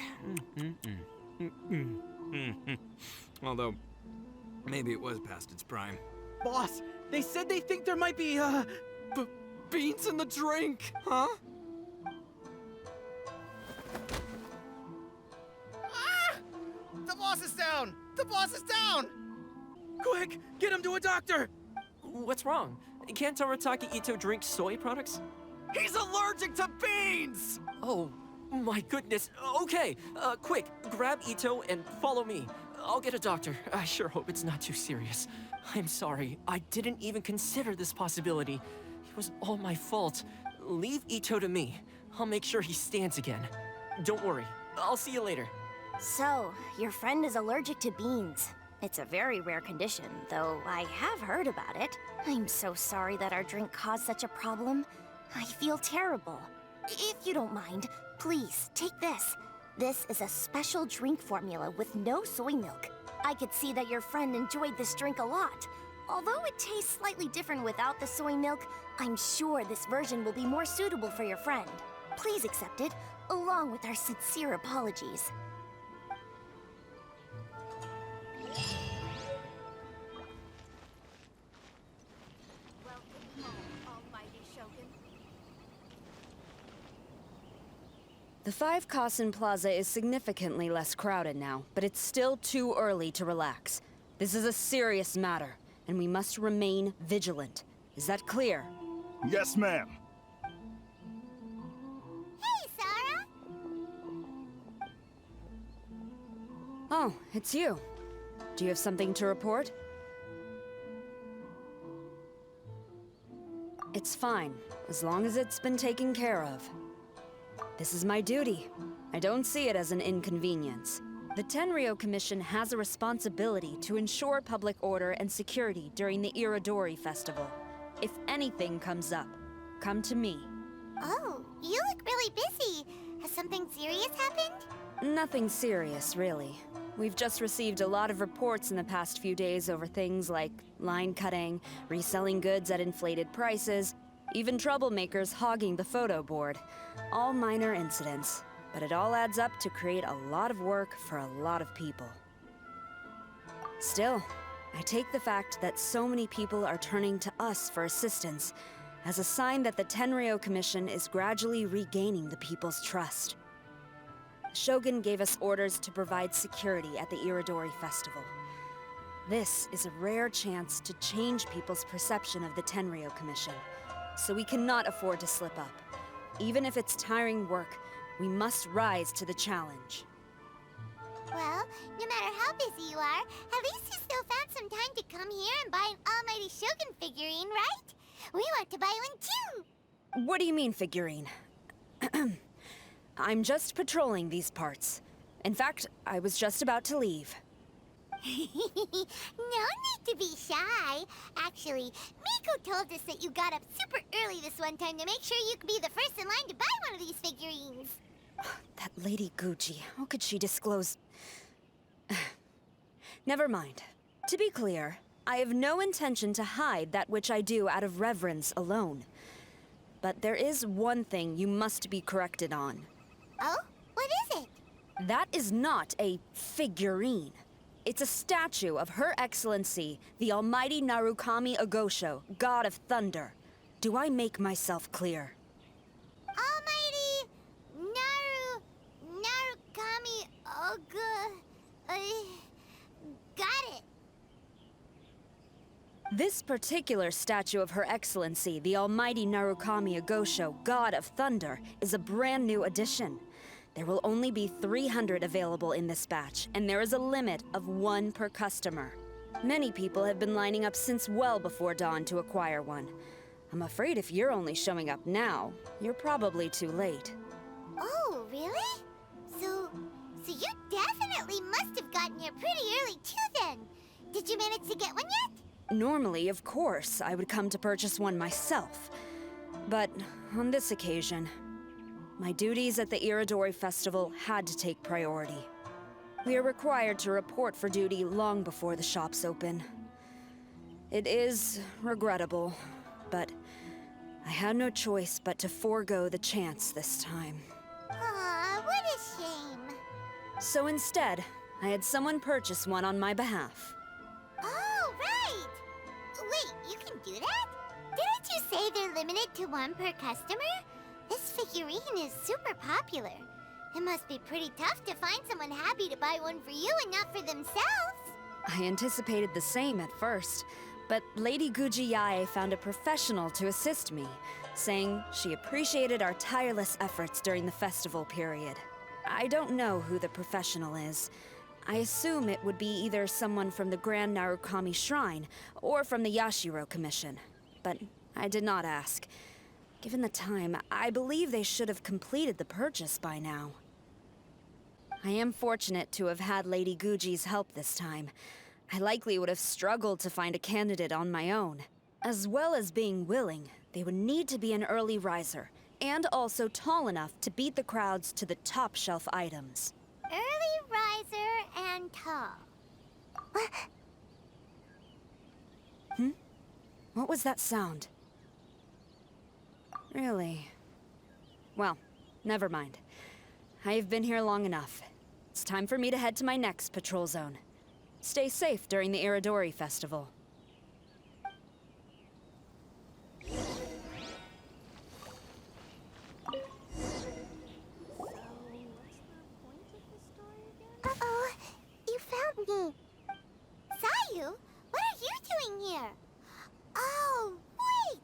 Although, maybe it was past its prime. Boss, they said they think there might be, beans in the drink. Huh? Ah! The boss is down! The boss is down! Quick, get him to a doctor! What's wrong? Can't Arataki Ito drink soy products? He's allergic to beans! Oh, My goodness. Okay, quick, grab Ito and follow me. I'll get a doctor. I sure hope it's not too serious. I'm sorry, I didn't even consider this possibility. It was all my fault. Leave Ito to me. I'll make sure he stands again. Don't worry, I'll see you later. So, your friend is allergic to beans. It's a very rare condition, though I have heard about it. I'm so sorry that our drink caused such a problem. I feel terrible. If you don't mind, please take this. This is a special drink formula with no soy milk. I could see that your friend enjoyed this drink a lot. Although it tastes slightly different without the soy milk, I'm sure this version will be more suitable for your friend. Please accept it, along with our sincere apologies. The 5 Kasen Plaza is significantly less crowded now, but it's still too early to relax. This is a serious matter, and we must remain vigilant. Is that clear? Yes, ma'am. Hey, Sarah! Oh, it's you. Do you have something to report? It's fine, as long as it's been taken care of. This is my duty. I don't see it as an inconvenience. The Tenryo Commission has a responsibility to ensure public order and security during the Irodori Festival. If anything comes up, come to me. Oh, you look really busy. Has something serious happened? Nothing serious, really. We've just received a lot of reports in the past few days over things like line cutting, reselling goods at inflated prices, even troublemakers hogging the photo board. All minor incidents, but it all adds up to create a lot of work for a lot of people. Still, I take the fact that so many people are turning to us for assistance as a sign that the Tenryo Commission is gradually regaining the people's trust. The Shogun gave us orders to provide security at the Irodori Festival. This is a rare chance to change people's perception of the Tenryo Commission, so we cannot afford to slip up. Even if it's tiring work, we must rise to the challenge. Well, no matter how busy you are, at least you still found some time to come here and buy an Almighty Shogun figurine, right? We want to buy one too! What do you mean, figurine? I'm just patrolling these parts. In fact, I was just about to leave. No need to be shy. Actually, Miko told us that you got up super early this one time to make sure you could be the first in line to buy one of these figurines. That Lady Gucci, how could she disclose... Never mind. To be clear, I have no intention to hide that which I do out of reverence alone. But there is one thing you must be corrected on. Oh? What is it? That is not a figurine. It's a statue of Her Excellency, the Almighty Narukami Agosho, God of Thunder. Do I make myself clear? Almighty Narukami got it. This particular statue of Her Excellency, the Almighty Narukami Agosho, God of Thunder, is a brand new addition. There will only be 300 available in this batch, and there is a limit of 1 per customer. Many people have been lining up since well before dawn to acquire one. I'm afraid if you're only showing up now, you're probably too late. Oh, really? So you definitely must have gotten here pretty early too then. Did you manage to get one yet? Normally, of course, I would come to purchase one myself. But on this occasion, my duties at the Irodori Festival had to take priority. We are required to report for duty long before the shops open. It is regrettable, but I had no choice but to forego the chance this time. Aw, what a shame. So instead, I had someone purchase one on my behalf. Oh, right! Wait, you can do that? Didn't you say they're limited to 1 per customer? This figurine is super popular. It must be pretty tough to find someone happy to buy one for you and not for themselves. I anticipated the same at first, but Lady Guji Yae found a professional to assist me, saying she appreciated our tireless efforts during the festival period. I don't know who the professional is. I assume it would be either someone from the Grand Narukami Shrine or from the Yashiro Commission, but I did not ask. Given the time, I believe they should have completed the purchase by now. I am fortunate to have had Lady Guji's help this time. I likely would have struggled to find a candidate on my own. As well as being willing, they would need to be an early riser, and also tall enough to beat the crowds to the top shelf items. Early riser and tall. What was that sound? Really? Well, never mind. I have been here long enough. It's time for me to head to my next patrol zone. Stay safe during the Irodori Festival. Uh-oh, you found me. Sayu, what are you doing here? Oh, wait!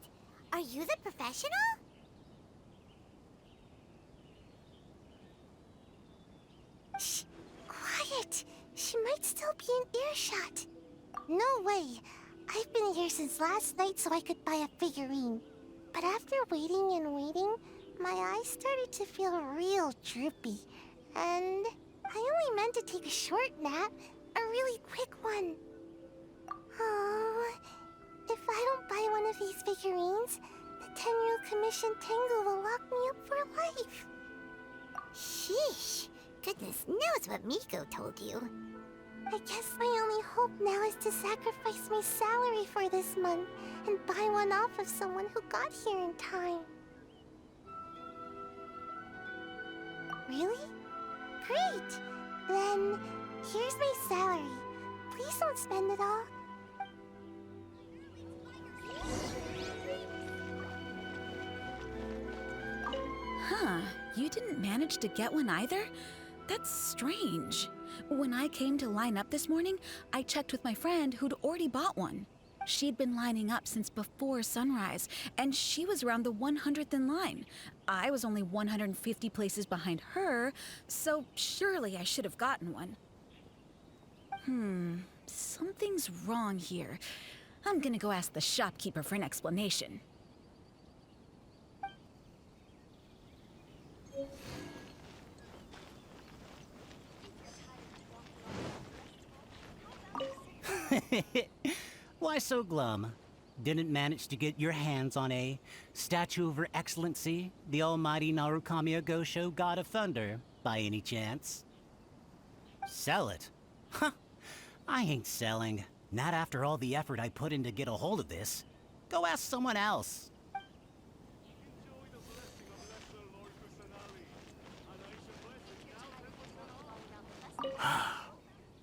Are you the professional? Shh, quiet. She might still be in earshot. No way. I've been here since last night so I could buy a figurine. But after waiting and waiting, my eyes started to feel real droopy. And I only meant to take a short nap, a really quick one. Oh, if I don't buy one of these figurines, the Tenryou Commission Tengu will lock me up for life. Sheesh. Goodness knows what Miko told you. I guess my only hope now is to sacrifice my salary for this month and buy one off of someone who got here in time. Really? Great! Then, here's my salary. Please don't spend it all. Huh, you didn't manage to get one either? That's strange. When I came to line up this morning, I checked with my friend who'd already bought one. She'd been lining up since before sunrise, and she was around the 100th in line. I was only 150 places behind her, so surely I should have gotten one. Something's wrong here. I'm gonna go ask the shopkeeper for an explanation. Why so glum? Didn't manage to get your hands on a statue of Her Excellency, the almighty Narukami Agosho, God of Thunder, by any chance? Sell it? Huh. I ain't selling. Not after all the effort I put in to get a hold of this. Go ask someone else.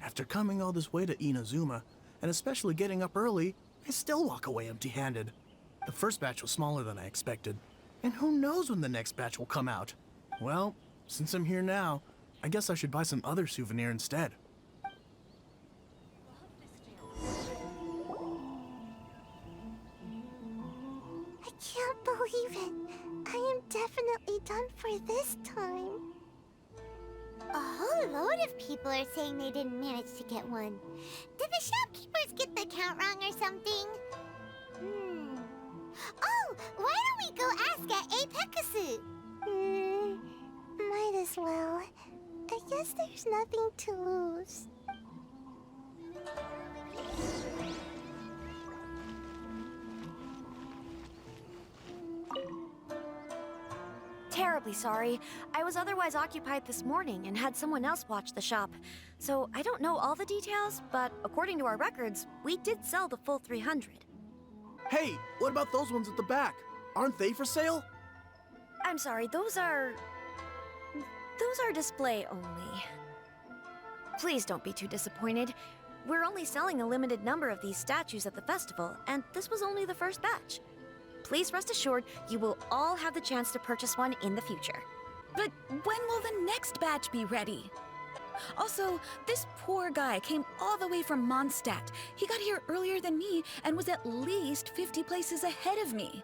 After coming all this way to Inazuma, and especially getting up early, I still walk away empty-handed. The first batch was smaller than I expected, and who knows when the next batch will come out. Well, since I'm here now, I guess I should buy some other souvenir instead. I can't believe it. I am definitely done for this time. A whole load of people are saying they didn't manage to get one. Did the shopkeepers get the count wrong or something? Oh, why don't we go ask at Apekasu? Might as well. I guess there's nothing to lose. Terribly sorry. I was otherwise occupied this morning and had someone else watch the shop. So I don't know all the details, but according to our records, we did sell the full 300. Hey, what about those ones at the back? Aren't they for sale? I'm sorry, those are display only. Please don't be too disappointed. We're only selling a limited number of these statues at the festival, and this was only the first batch. Please rest assured, you will all have the chance to purchase one in the future. But when will the next batch be ready? Also, this poor guy came all the way from Mondstadt. He got here earlier than me and was at least 50 places ahead of me.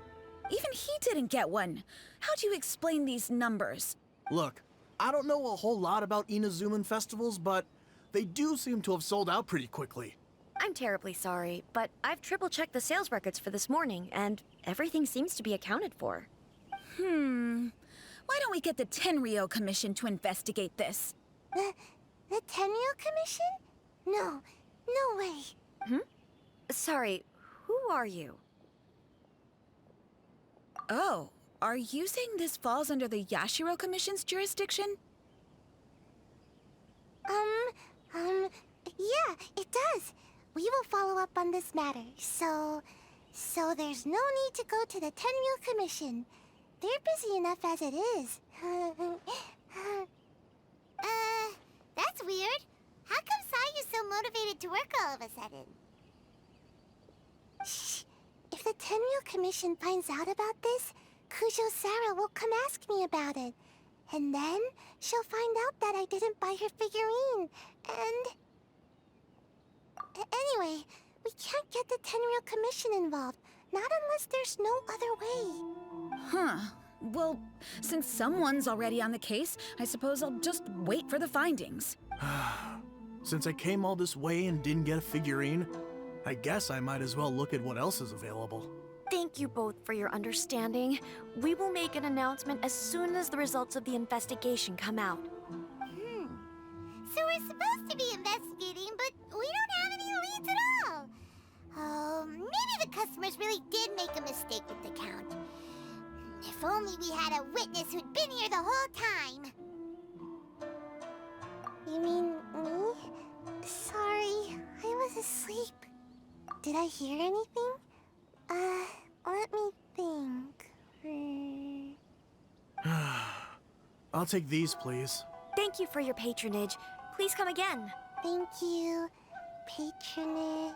Even he didn't get one. How do you explain these numbers? Look, I don't know a whole lot about Inazuman festivals, but they do seem to have sold out pretty quickly. I'm terribly sorry, but I've triple-checked the sales records for this morning, and everything seems to be accounted for. Why don't we get the Tenryo Commission to investigate this? The Tenryo Commission? No, no way. Sorry, who are you? Oh, are you saying this falls under the Yashiro Commission's jurisdiction? Yeah, it does. We will follow up on this matter, so there's no need to go to the Tenryo Commission. They're busy enough as it is. That's weird. How come Sayu's so motivated to work all of a sudden? Shh. If the Tenryo Commission finds out about this, Kujo Sarah will come ask me about it. And then she'll find out that I didn't buy her figurine. And... Anyway, we can't get the Tenryo Commission involved. Not unless there's no other way. Huh. Well, since someone's already on the case, I suppose I'll just wait for the findings. Since I came all this way and didn't get a figurine, I guess I might as well look at what else is available. Thank you both for your understanding. We will make an announcement as soon as the results of the investigation come out. So we're supposed to be investigating, but we don't have any leads at all. Oh, maybe the customers really did make a mistake with the count. If only we had a witness who'd been here the whole time. You mean me? Sorry, I was asleep. Did I hear anything? Let me think. I'll take these, please. Thank you for your patronage. Please come again. Thank you. Patronage.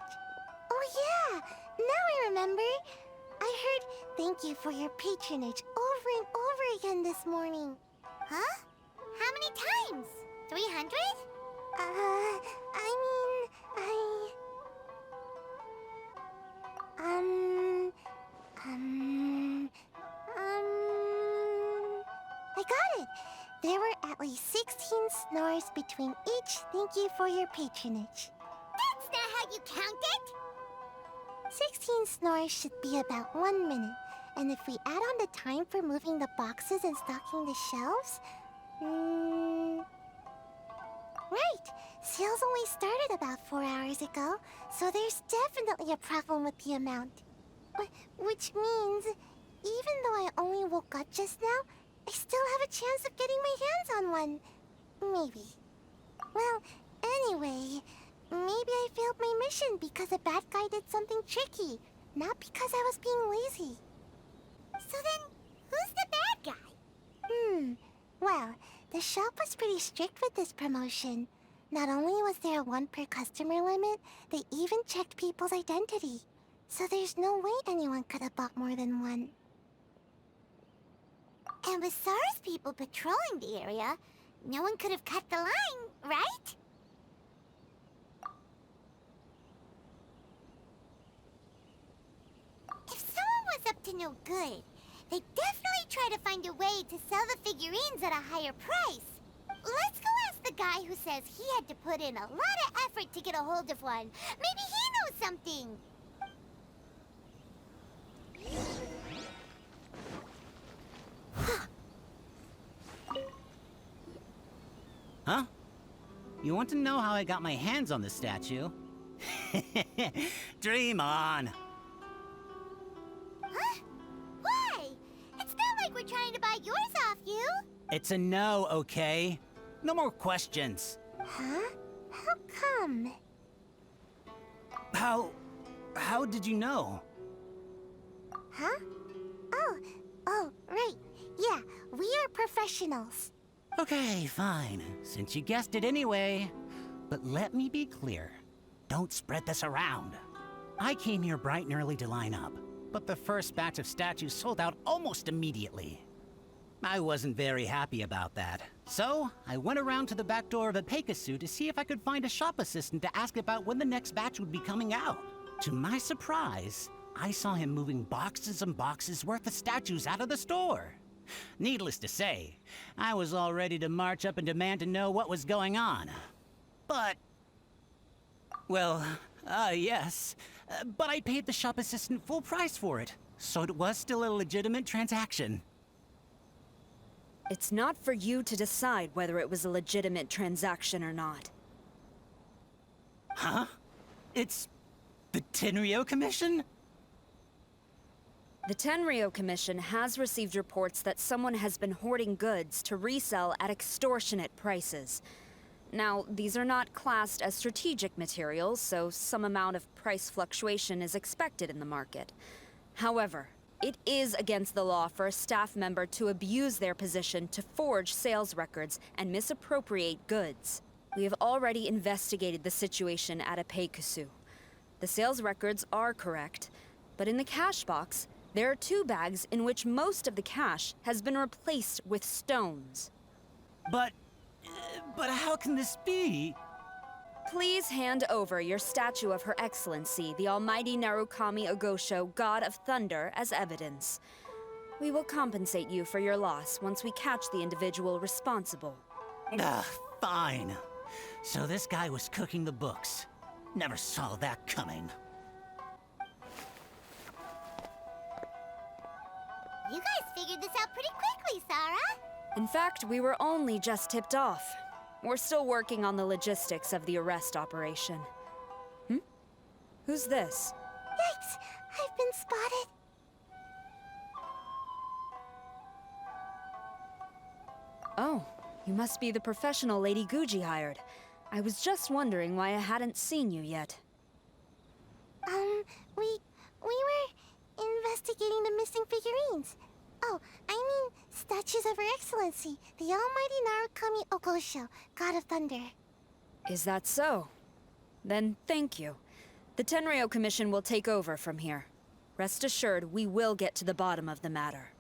Oh yeah! Now I remember. I heard thank you for your patronage over and over again this morning. Huh? How many times? 300? I got it. There were at least 16 snores between each thank you for your patronage. That's not how you count it! 16 snores should be about 1 minute. And if we add on the time for moving the boxes and stocking the shelves... Right! Sales only started about 4 hours ago, so there's definitely a problem with the amount. Which means, even though I only woke up just now, I still have a chance of getting my hands on one. Maybe. Well, anyway, maybe I failed my mission because a bad guy did something tricky, not because I was being lazy. So then, who's the bad guy? Well, the shop was pretty strict with this promotion. Not only was there a 1 per customer limit, they even checked people's identity. So there's no way anyone could have bought more than one. And with SARS people patrolling the area, no one could have cut the line, right? If someone was up to no good, they'd definitely try to find a way to sell the figurines at a higher price. Let's go ask the guy who says he had to put in a lot of effort to get a hold of one. Maybe he knows something. Huh? You want to know how I got my hands on the statue? Dream on! Huh? Why? It's not like we're trying to buy yours off you. It's a no, okay? No more questions. Huh? How come? How did you know? Huh? Oh, right. Yeah, we are professionals. Okay, fine. Since you guessed it anyway. But let me be clear. Don't spread this around. I came here bright and early to line up, but the first batch of statues sold out almost immediately. I wasn't very happy about that. So, I went around to the back door of a Pegasus to see if I could find a shop assistant to ask about when the next batch would be coming out. To my surprise, I saw him moving boxes and boxes worth of statues out of the store. Needless to say, I was all ready to march up and demand to know what was going on. But... well, yes. But I paid the shop assistant full price for it, so it was still a legitimate transaction. It's not for you to decide whether it was a legitimate transaction or not. Huh? It's the Tenryo Commission? The Tenryo Commission has received reports that someone has been hoarding goods to resell at extortionate prices. Now, these are not classed as strategic materials, so some amount of price fluctuation is expected in the market. However, it is against the law for a staff member to abuse their position to forge sales records and misappropriate goods. We have already investigated the situation at Apeikusu. The sales records are correct, but in the cash box, there are 2 bags in which most of the cash has been replaced with stones. But how can this be? Please hand over your statue of Her Excellency, the Almighty Narukami Ogosho, God of Thunder, as evidence. We will compensate you for your loss once we catch the individual responsible. Fine. So this guy was cooking the books. Never saw that coming. You guys figured this out pretty quickly, Sarah. In fact, we were only just tipped off. We're still working on the logistics of the arrest operation. Who's this? Yikes! I've been spotted. Oh, you must be the professional Lady Guji hired. I was just wondering why I hadn't seen you yet. We were investigating the missing figurines. Oh, I mean, statues of Her Excellency, the Almighty Narukami Ogosho, God of Thunder. Is that so? Then thank you. The Tenryo Commission will take over from here. Rest assured, we will get to the bottom of the matter.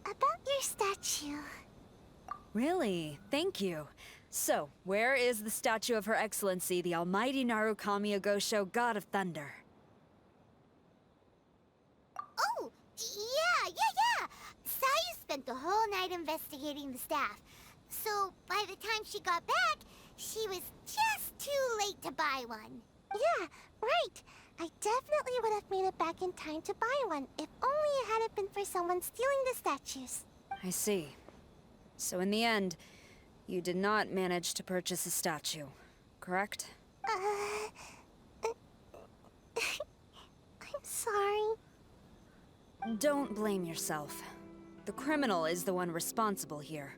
About your statue. Really? Thank you. So, where is the statue of Her Excellency, the Almighty Narukami Ogosho, God of Thunder? Oh, yeah! Sayu spent the whole night investigating the staff. So, by the time she got back, she was just too late to buy one. Yeah, right. I definitely would have made it back in time to buy one, if only it hadn't been for someone stealing the statues. I see. So in the end, you did not manage to purchase a statue, correct? I'm sorry. Don't blame yourself. The criminal is the one responsible here.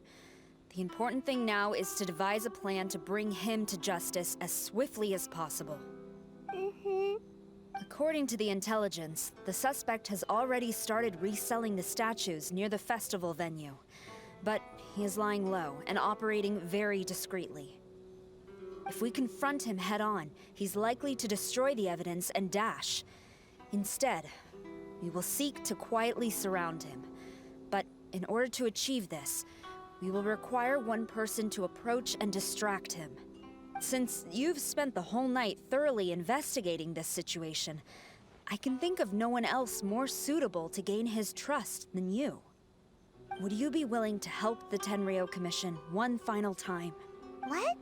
The important thing now is to devise a plan to bring him to justice as swiftly as possible. According to the intelligence, the suspect has already started reselling the statues near the festival venue. But he is lying low and operating very discreetly. If we confront him head-on, he's likely to destroy the evidence and dash. Instead, we will seek to quietly surround him. But in order to achieve this, we will require one person to approach and distract him. Since you've spent the whole night thoroughly investigating this situation, I can think of no one else more suitable to gain his trust than you. Would you be willing to help the Tenryo Commission one final time? What?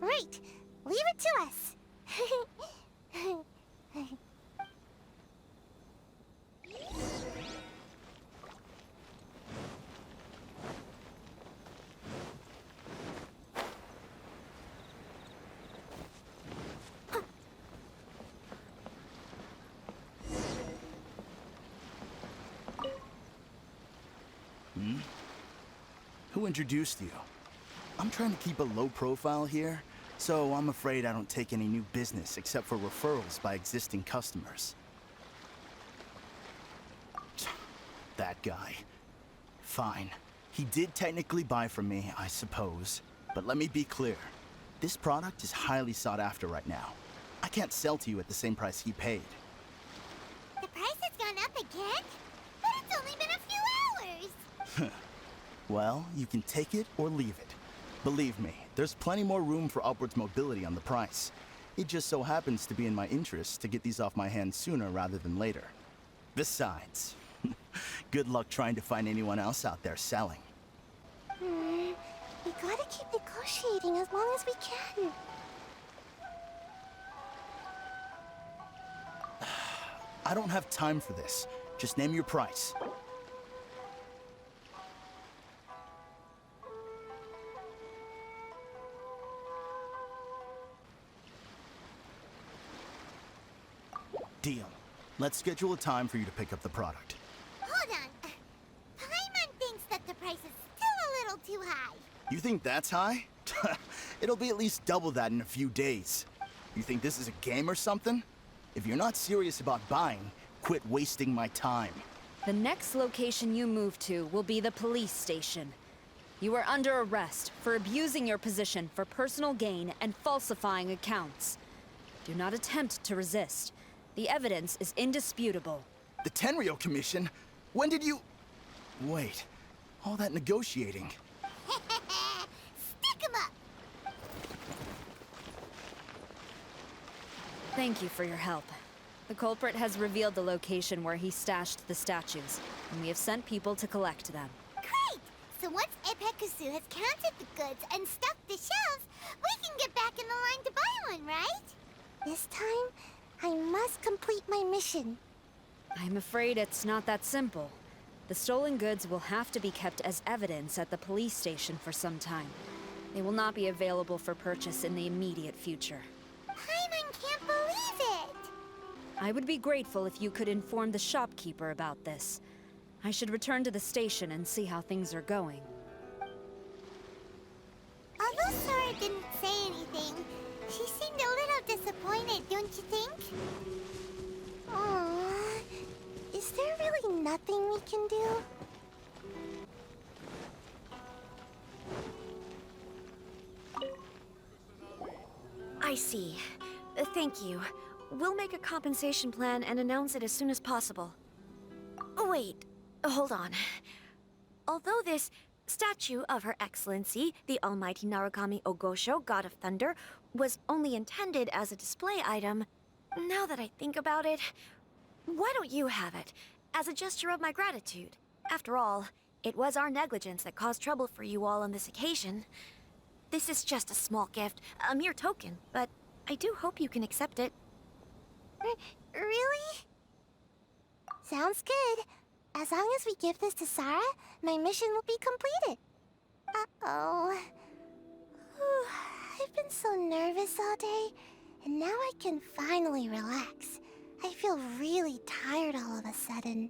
Right. Leave it to us. Who introduced you? I'm trying to keep a low profile here, so I'm afraid I don't take any new business except for referrals by existing customers. That guy. Fine. He did technically buy from me, I suppose. But let me be clear. This product is highly sought after right now. I can't sell to you at the same price he paid. The price has gone up again? But it's only been a few hours! Well, you can take it or leave it. Believe me, there's plenty more room for upwards mobility on the price. It just so happens to be in my interest to get these off my hands sooner rather than later. Besides, good luck trying to find anyone else out there selling. We gotta keep negotiating as long as we can. I don't have time for this. Just name your price. Deal. Let's schedule a time for you to pick up the product. Hold on. Paimon thinks that the price is still a little too high. You think that's high? It'll be at least double that in a few days. You think this is a game or something? If you're not serious about buying, quit wasting my time. The next location you move to will be the police station. You are under arrest for abusing your position for personal gain and falsifying accounts. Do not attempt to resist. The evidence is indisputable. The Tenryo Commission? When did you... Wait, all that negotiating. Stick 'em up! Thank you for your help. The culprit has revealed the location where he stashed the statues, and we have sent people to collect them. Great! So once Epekusu has counted the goods and stuffed the shelves, we can get back in the line to buy one, right? This time, I must complete my mission. I'm afraid it's not that simple. The stolen goods will have to be kept as evidence at the police station for some time. They will not be available for purchase in the immediate future. Paimon can't believe it! I would be grateful if you could inform the shopkeeper about this. I should return to the station and see how things are going. Although Sora didn't say anything, she seemed a little disappointed, don't you think? Aww. Is there really nothing we can do? I see. Thank you. We'll make a compensation plan and announce it as soon as possible. Oh, wait. Hold on. Although this statue of Her Excellency, the Almighty Narukami Ogosho, God of Thunder, was only intended as a display item, now that I think about it, why don't you have it, as a gesture of my gratitude? After all, it was our negligence that caused trouble for you all on this occasion. This is just a small gift, a mere token, but I do hope you can accept it. Really? Sounds good. As long as we give this to Sarah, my mission will be completed. Uh-oh. I've been so nervous all day, and now I can finally relax. I feel really tired all of a sudden.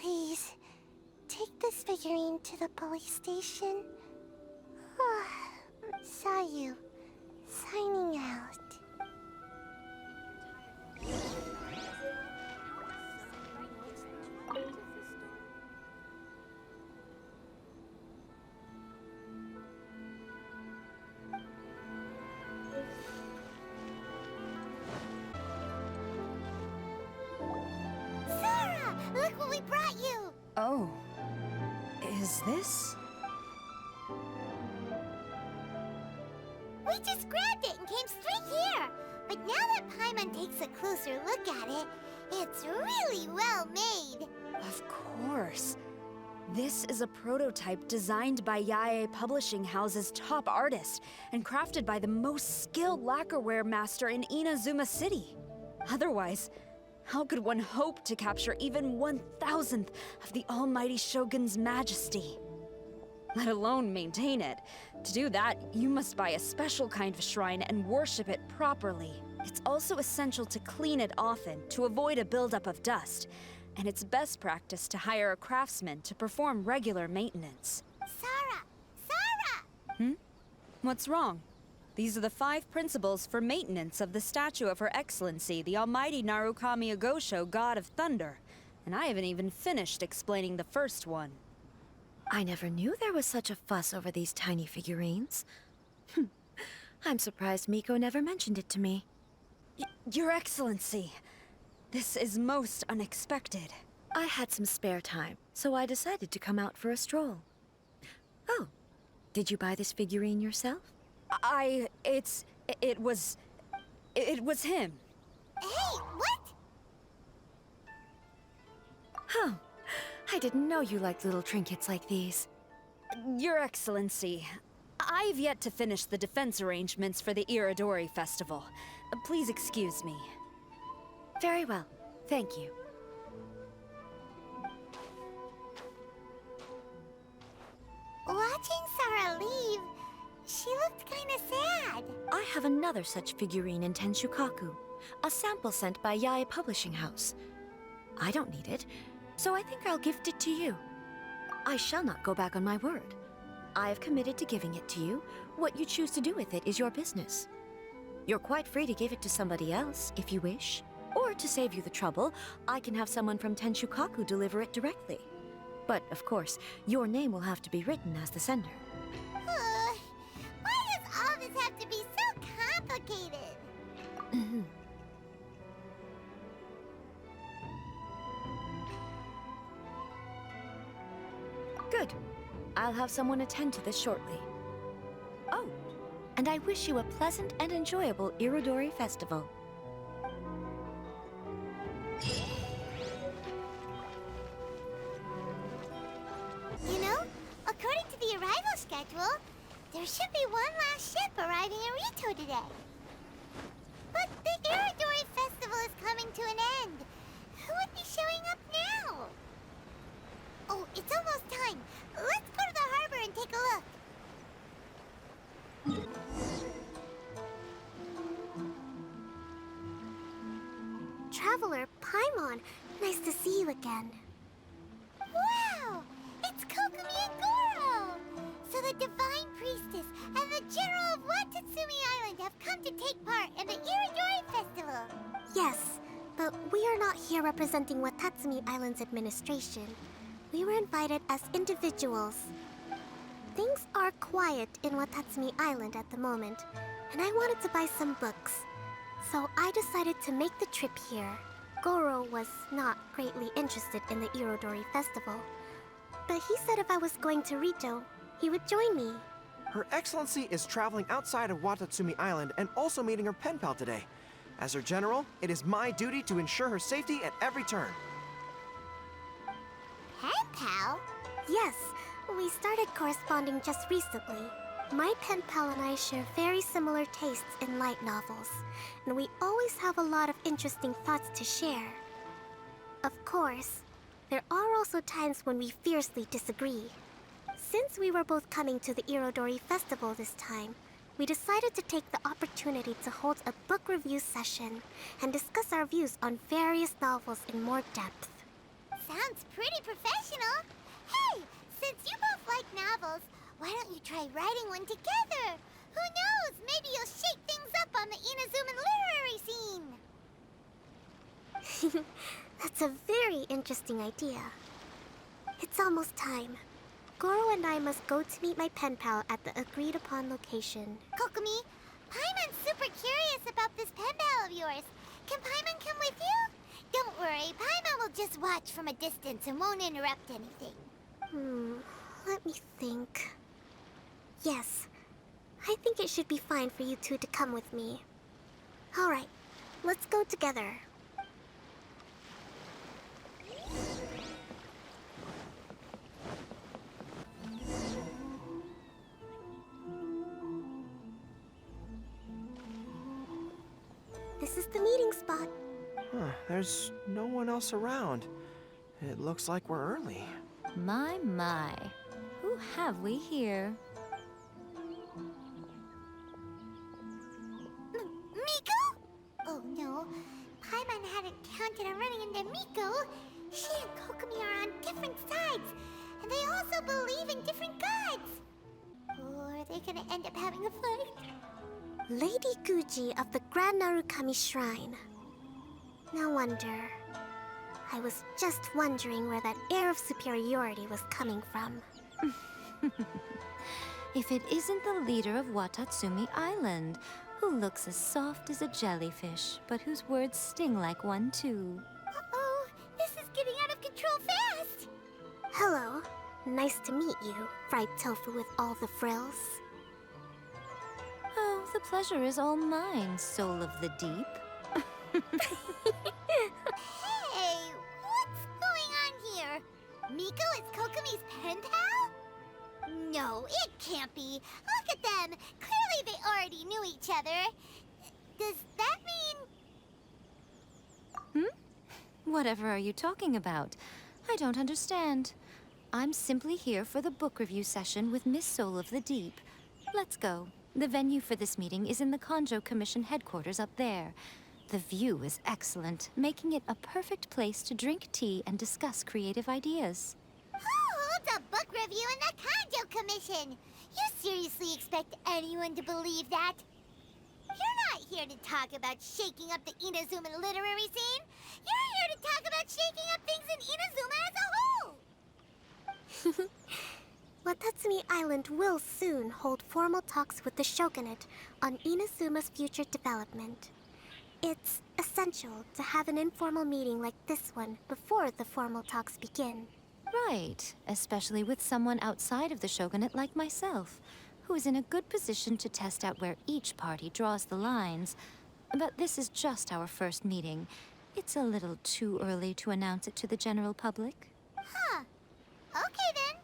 Please, take this figurine to the police station. Sayu, signing out. Sora! Look what we brought you! Oh. Is this? We just grabbed it and came straight here! But now that Paimon takes a closer look at it, it's really well made. Of course. This is a prototype designed by Yae Publishing House's top artist and crafted by the most skilled lacquerware master in Inazuma City. Otherwise, how could one hope to capture even 1,000th of the Almighty Shogun's majesty? Let alone maintain it. To do that, you must buy a special kind of shrine and worship it properly. It's also essential to clean it often to avoid a buildup of dust, and it's best practice to hire a craftsman to perform regular maintenance. Sora! Sora! What's wrong? These are the 5 principles for maintenance of the statue of Her Excellency, the Almighty Narukami Ogosho, God of Thunder. And I haven't even finished explaining the first one. I never knew there was such a fuss over these tiny figurines. I'm surprised Miko never mentioned it to me. Your Excellency, this is most unexpected. I had some spare time, so I decided to come out for a stroll. Oh, Did you buy this figurine yourself? It was him. Hey, what? Oh, I didn't know you liked little trinkets like these. Your Excellency, I've yet to finish the defense arrangements for the Irodori Festival. Please excuse me. Very well, thank you. Watching Sarah leave, she looked kinda sad. I have another such figurine in Tenshukaku, a sample sent by Yae Publishing House. I don't need it, so I think I'll gift it to you. I shall not go back on my word. I have committed to giving it to you. What you choose to do with it is your business. You're quite free to give it to somebody else, if you wish. Or to save you the trouble, I can have someone from Tenshukaku deliver it directly. But, of course, your name will have to be written as the sender. Why does all this have to be so complicated? Good. I'll have someone attend to this shortly. Oh, and I wish you a pleasant and enjoyable Irodori Festival. You know, according to the arrival schedule, there should be one last ship arriving in Rito today. But the Irodori Festival is coming to an end. Who would be showing up now? Oh, it's almost time. Let's go to the harbor and take a look. Traveler, Paimon, nice to see you again. Wow! It's Kokumi and Goro! So the Divine Priestess and the General of Watatsumi Island have come to take part in the Irodori Festival. Yes, but we are not here representing Watatsumi Island's administration. We were invited as individuals. Things are quiet in Watatsumi Island at the moment, and I wanted to buy some books. So I decided to make the trip here. Goro was not greatly interested in the Irodori Festival, but he said if I was going to Rito, he would join me. Her Excellency is traveling outside of Watatsumi Island and also meeting her pen pal today. As her general, it is my duty to ensure her safety at every turn. Pen pal? Yes, we started corresponding just recently. My pen pal and I share very similar tastes in light novels, and we always have a lot of interesting thoughts to share. Of course, there are also times when we fiercely disagree. Since we were both coming to the Irodori Festival this time, we decided to take the opportunity to hold a book review session and discuss our views on various novels in more depth. Sounds pretty professional. Hey, since you both like novels, why don't you try writing one together? Who knows? Maybe you'll shake things up on the Inazuman literary scene. That's a very interesting idea. It's almost time. Goro and I must go to meet my pen pal at the agreed-upon location. Kokumi, Paimon's super curious about this pen pal of yours. Can Paimon come with you? Don't worry, Paimon will just watch from a distance and won't interrupt anything. Let me think. Yes, I think it should be fine for you two to come with me. All right, let's go together. This is the meeting spot. Huh, there's no one else around. It looks like we're early. My, my. Who have we here? Miko? Oh no, Paimon hadn't counted on running into Miko. She and Kokumi are on different sides, and they also believe in different gods. Or are they gonna end up having a fight? Lady Guji of the Grand Narukami Shrine. No wonder. I was just wondering where that air of superiority was coming from. If it isn't the leader of Watatsumi Island, who looks as soft as a jellyfish, but whose words sting like one too. Uh-oh, this is getting out of control fast. Hello. Nice to meet you, fried tofu with all the frills. Oh, the pleasure is all mine, soul of the deep. Hey, what's going on here? Miko is Kokomi's pen pal? No, it can't be. Look at them. Clearly they already knew each other. Does that mean... Whatever are you talking about? I don't understand. I'm simply here for the book review session with Miss Soul of the Deep. Let's go. The venue for this meeting is in the Kanjo Commission headquarters up there. The view is excellent, making it a perfect place to drink tea and discuss creative ideas. Who holds a book review in the Kanjo Commission? You seriously expect anyone to believe that? You're not here to talk about shaking up the Inazuma literary scene. You're here to talk about shaking up things in Inazuma as a whole. Watatsumi Island will soon hold formal talks with the Shogunate on Inazuma's future development. It's essential to have an informal meeting like this one before the formal talks begin. Right, especially with someone outside of the Shogunate like myself, who is in a good position to test out where each party draws the lines. But this is just our first meeting. It's a little too early to announce it to the general public. Huh. Okay then.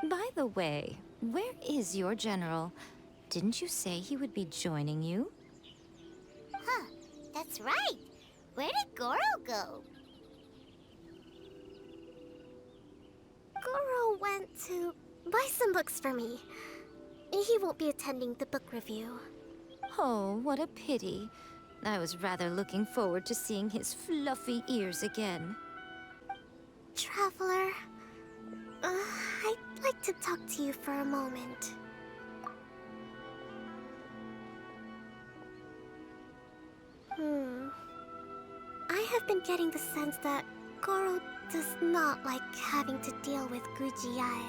By the way, where is your general? Didn't you say he would be joining you? Huh. That's right. Where did Goro go? Goro went to buy some books for me. He won't be attending the book review. Oh, what a pity. I was rather looking forward to seeing his fluffy ears again. Traveler, I'd like to talk to you for a moment. I have been getting the sense that Goro does not like having to deal with Gujiai.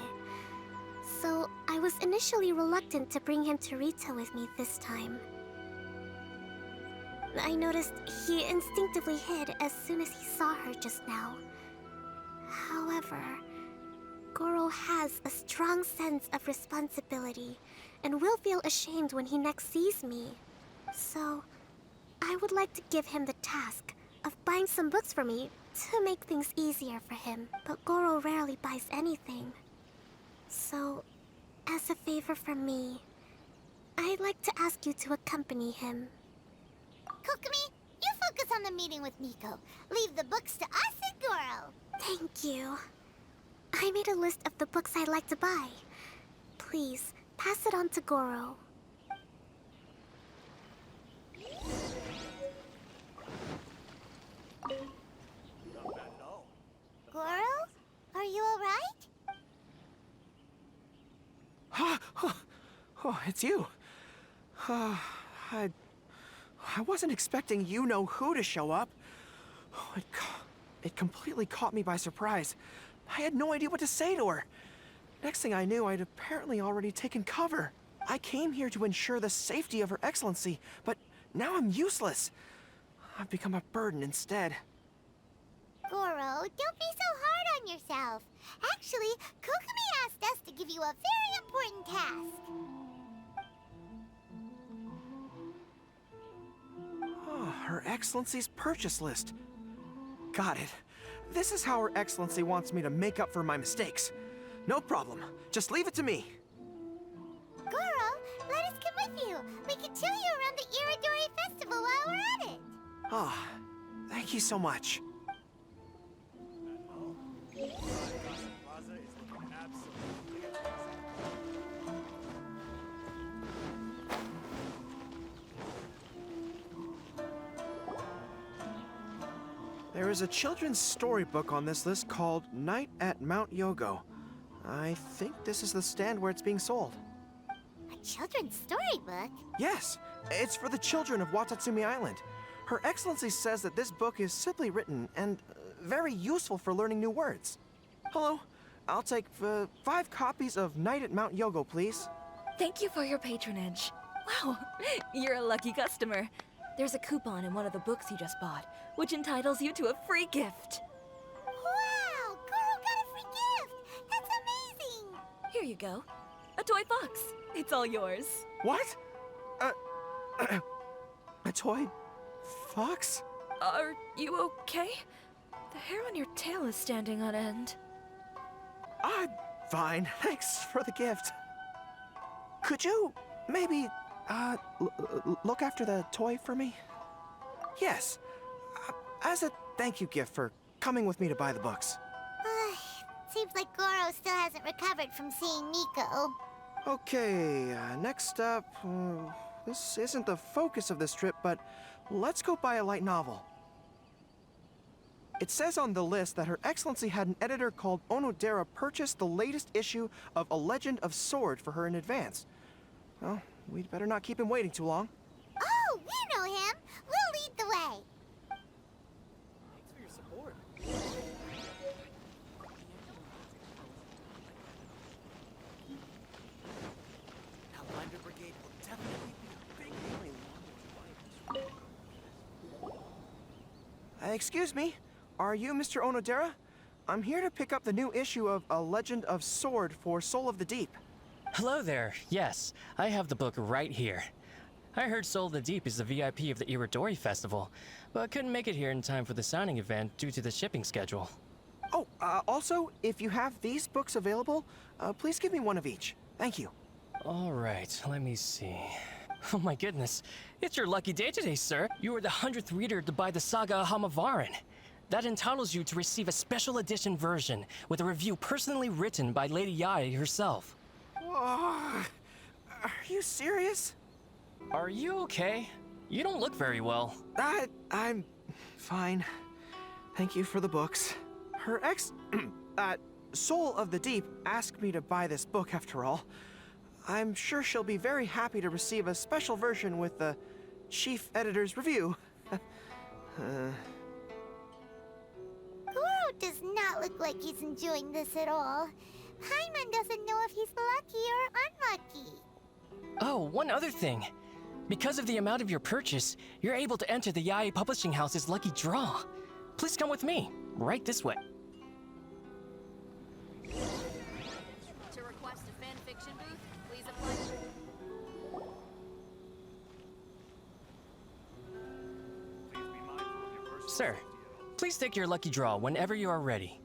So I was initially reluctant to bring him to Rito with me this time. I noticed he instinctively hid as soon as he saw her just now. However, Goro has a strong sense of responsibility and will feel ashamed when he next sees me. So, I would like to give him the task of buying some books for me to make things easier for him. But Goro rarely buys anything. So, as a favor from me, I'd like to ask you to accompany him. Kokomi, you focus on the meeting with Miko. Leave the books to us and Goro. Thank you. I made a list of the books I'd like to buy. Please, pass it on to Goro. Not bad at all. Goro? Are you alright? Oh, it's you. I wasn't expecting you-know-who to show up. Oh, it completely caught me by surprise. I had no idea what to say to her. Next thing I knew, I'd apparently already taken cover. I came here to ensure the safety of Her Excellency, but now I'm useless. I've become a burden instead. Goro, don't be so hard on yourself. Actually, Kokomi asked us to give you a very important task. Oh, Her Excellency's purchase list. Got it. This is how Her Excellency wants me to make up for my mistakes. No problem. Just leave it to me. Goro, let us come with you. We can show you around the Irodori Festival while we're at it. Ah, thank you so much. Plaza is looking absolutely amazing. There is a children's storybook on this list called Night at Mount Yogo. I think this is the stand where it's being sold. A children's storybook? Yes, it's for the children of Watatsumi Island. Her Excellency says that this book is simply written and very useful for learning new words. Hello, I'll take 5 copies of Night at Mount Yogo, please. Thank you for your patronage. Wow, you're a lucky customer. There's a coupon in one of the books you just bought, which entitles you to a free gift. Wow, Goro got a free gift! That's amazing! you go. A toy fox. It's all yours. What? A toy fox? Are you okay? The hair on your tail is standing on end. I'm fine. Thanks for the gift. Could you maybe, look after the toy for me? Yes. As a thank you gift for coming with me to buy the books. Seems like Goro still hasn't recovered from seeing Miko. Okay, next up, this isn't the focus of this trip, but let's go buy a light novel. It says on the list that Her Excellency had an editor called Onodera purchase the latest issue of A Legend of Sword for her in advance. Well, we'd better not keep him waiting too long. Oh, we know him. We'll lead the way. Thanks for your support. Outlander Brigade will definitely be a big Excuse me, are you Mr. Onodera? I'm here to pick up the new issue of A Legend of Sword for Soul of the Deep. Hello there. Yes, I have the book right here. I heard Soul of the Deep is the VIP of the Irodori Festival, but couldn't make it here in time for the signing event due to the shipping schedule. Oh, also, if you have these books available, please give me one of each. Thank you. All right, let me see. Oh my goodness, it's your lucky day today, sir. You are the 100th reader to buy the Saga of Hamavaran. That entitles you to receive a special edition version with a review personally written by Lady Yae herself. Are you serious? Are you okay? You don't look very well. I'm fine. Thank you for the books. Her Soul of the Deep asked me to buy this book after all. I'm sure she'll be very happy to receive a special version with the chief editor's review. Goro does not look like he's enjoying this at all. Paimon doesn't know if he's lucky or unlucky. Oh, one other thing. Because of the amount of your purchase, you're able to enter the Yae Publishing House's lucky draw. Please come with me. Right this way. To request a fan fiction booth, please apply. Sir, please take your lucky draw whenever you are ready.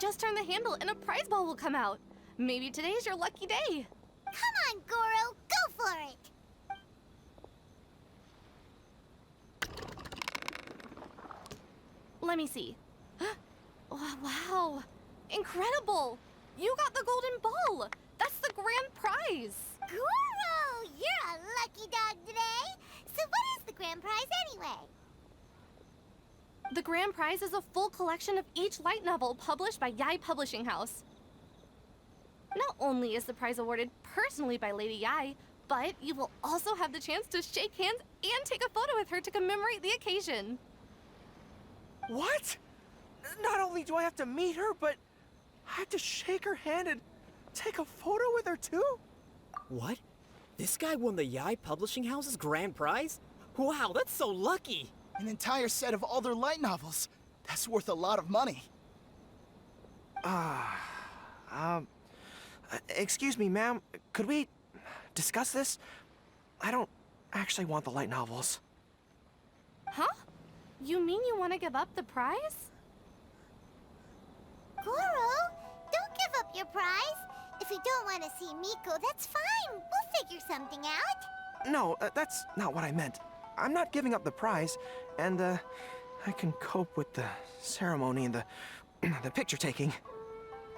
Just turn the handle and a prize ball will come out. Maybe today's your lucky day. Come on, Goro, go for it! Let me see. Wow, incredible! You got the golden ball! That's the grand prize! Goro, you're a lucky dog today! So what is the grand prize anyway? The grand prize is a full collection of each light novel published by Yae Publishing House. Not only is the prize awarded personally by Lady Yae, but you will also have the chance to shake hands and take a photo with her to commemorate the occasion. What? Not only do I have to meet her, but I have to shake her hand and take a photo with her too? What? This guy won the Yae Publishing House's grand prize? Wow, that's so lucky! An entire set of all their light novels. That's worth a lot of money. Excuse me, ma'am. Could we discuss this? I don't actually want the light novels. Huh? You mean you want to give up the prize? Goro, don't give up your prize. If you don't want to see Miko, that's fine. We'll figure something out. No, that's not what I meant. I'm not giving up the prize, and I can cope with the ceremony and the picture taking.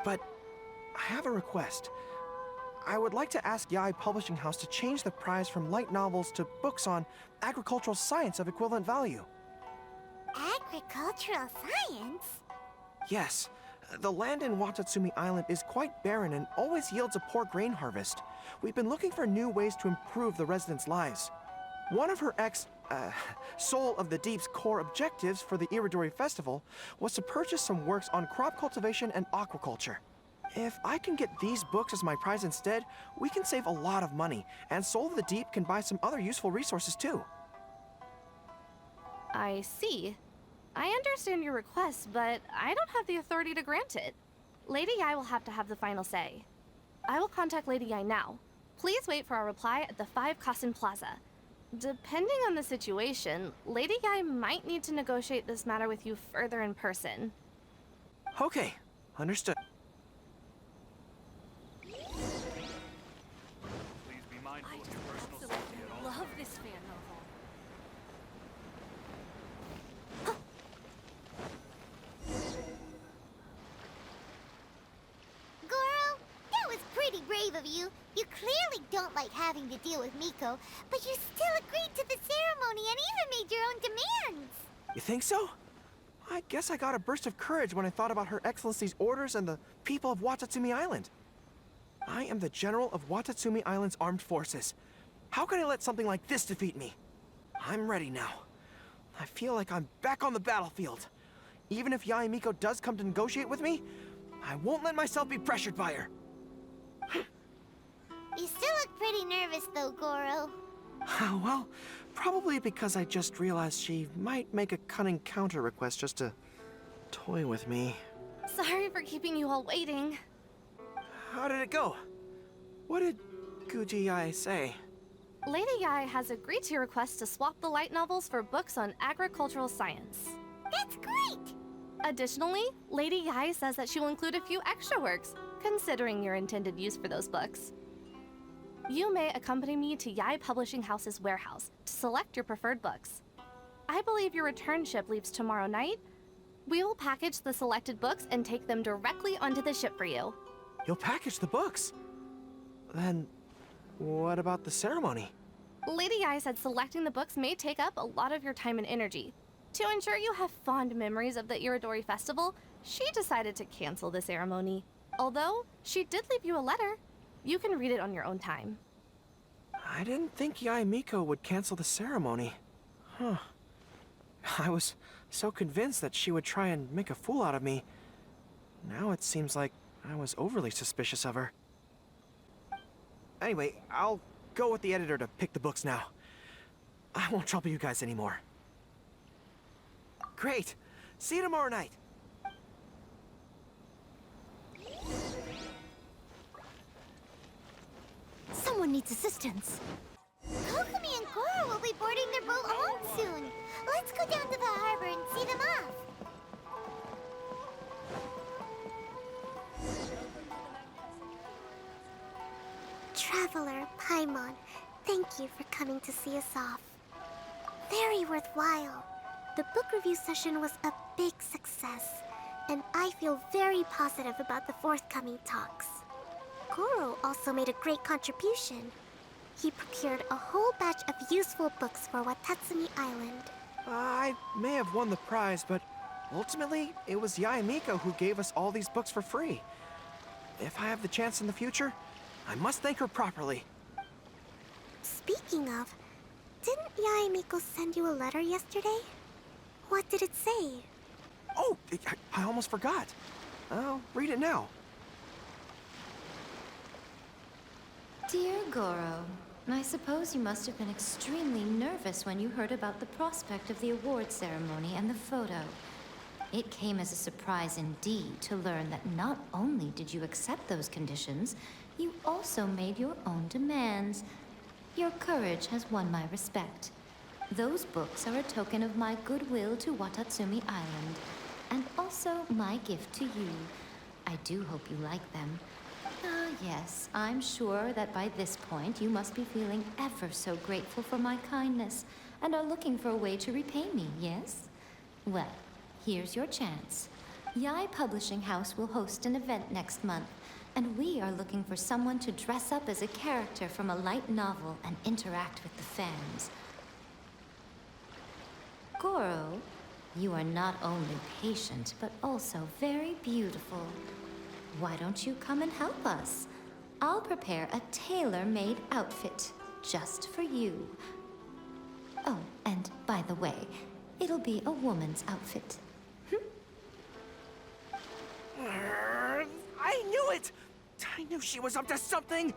But I have a request. I would like to ask Yae Publishing House to change the prize from light novels to books on agricultural science of equivalent value. Agricultural science? Yes. The land in Watatsumi Island is quite barren and always yields a poor grain harvest. We've been looking for new ways to improve the residents' lives. One of her Soul of the Deep's core objectives for the Irodori Festival was to purchase some works on crop cultivation and aquaculture. If I can get these books as my prize instead, we can save a lot of money, and Soul of the Deep can buy some other useful resources too. I see. I understand your request, but I don't have the authority to grant it. Lady Yae will have to have the final say. I will contact Lady Yai now. Please wait for our reply at the 5 Kasen Plaza. Depending on the situation, Lady Yai might need to negotiate this matter with you further in person. Okay, understood. Please be mindful of your personal safety at all Love times. this fan novel. Goro, that was pretty brave of you. You clearly don't like having to deal with Miko, but you still agreed to the ceremony and even made your own demands. You think so? I guess I got a burst of courage when I thought about Her Excellency's orders and the people of Watatsumi Island. I am the General of Watatsumi Island's armed forces. How can I let something like this defeat me? I'm ready now. I feel like I'm back on the battlefield. Even if Yae Miko does come to negotiate with me, I won't let myself be pressured by her. You still look pretty nervous though, Goro. Well, probably because I just realized she might make a cunning counter request just to toy with me. Sorry for keeping you all waiting. How did it go? What did Guji Yae say? Lady Yai has agreed to your request to swap the light novels for books on agricultural science. That's great! Additionally, Lady Yai says that she will include a few extra works, considering your intended use for those books. You may accompany me to Yai Publishing House's warehouse to select your preferred books. I believe your return ship leaves tomorrow night. We will package the selected books and take them directly onto the ship for you. You'll package the books? Then, what about the ceremony? Lady Yai said selecting the books may take up a lot of your time and energy. To ensure you have fond memories of the Irodori Festival, she decided to cancel the ceremony. Although, she did leave you a letter. You can read it on your own time. I didn't think Yae Miko would cancel the ceremony. Huh. I was so convinced that she would try and make a fool out of me. Now it seems like I was overly suspicious of her. Anyway, I'll go with the editor to pick the books now. I won't trouble you guys anymore. Great! See you tomorrow night! Someone needs assistance. Kokomi and Goro will be boarding their boat home soon. Let's go down to the harbor and see them off. Traveler, Paimon, thank you for coming to see us off. Very worthwhile. The book review session was a big success, and I feel very positive about the forthcoming talks. Goro also made a great contribution. He procured a whole batch of useful books for Watatsumi Island. I may have won the prize, but ultimately, it was Yae Miko who gave us all these books for free. If I have the chance in the future, I must thank her properly. Speaking of, didn't Yae Miko send you a letter yesterday? What did it say? Oh, I almost forgot. I'll read it now. Dear Goro, I suppose you must have been extremely nervous when you heard about the prospect of the award ceremony and the photo. It came as a surprise indeed to learn that not only did you accept those conditions, you also made your own demands. Your courage has won my respect. Those books are a token of my goodwill to Watatsumi Island, and also my gift to you. I do hope you like them. Ah, yes, I'm sure that by this point you must be feeling ever so grateful for my kindness, and are looking for a way to repay me, yes? Well, here's your chance. Yae Publishing House will host an event next month, and we are looking for someone to dress up as a character from a light novel and interact with the fans. Goro, you are not only patient, but also very beautiful. Why don't you come and help us? I'll prepare a tailor-made outfit just for you. Oh, and by the way, it'll be a woman's outfit. I knew it! I knew she was up to something!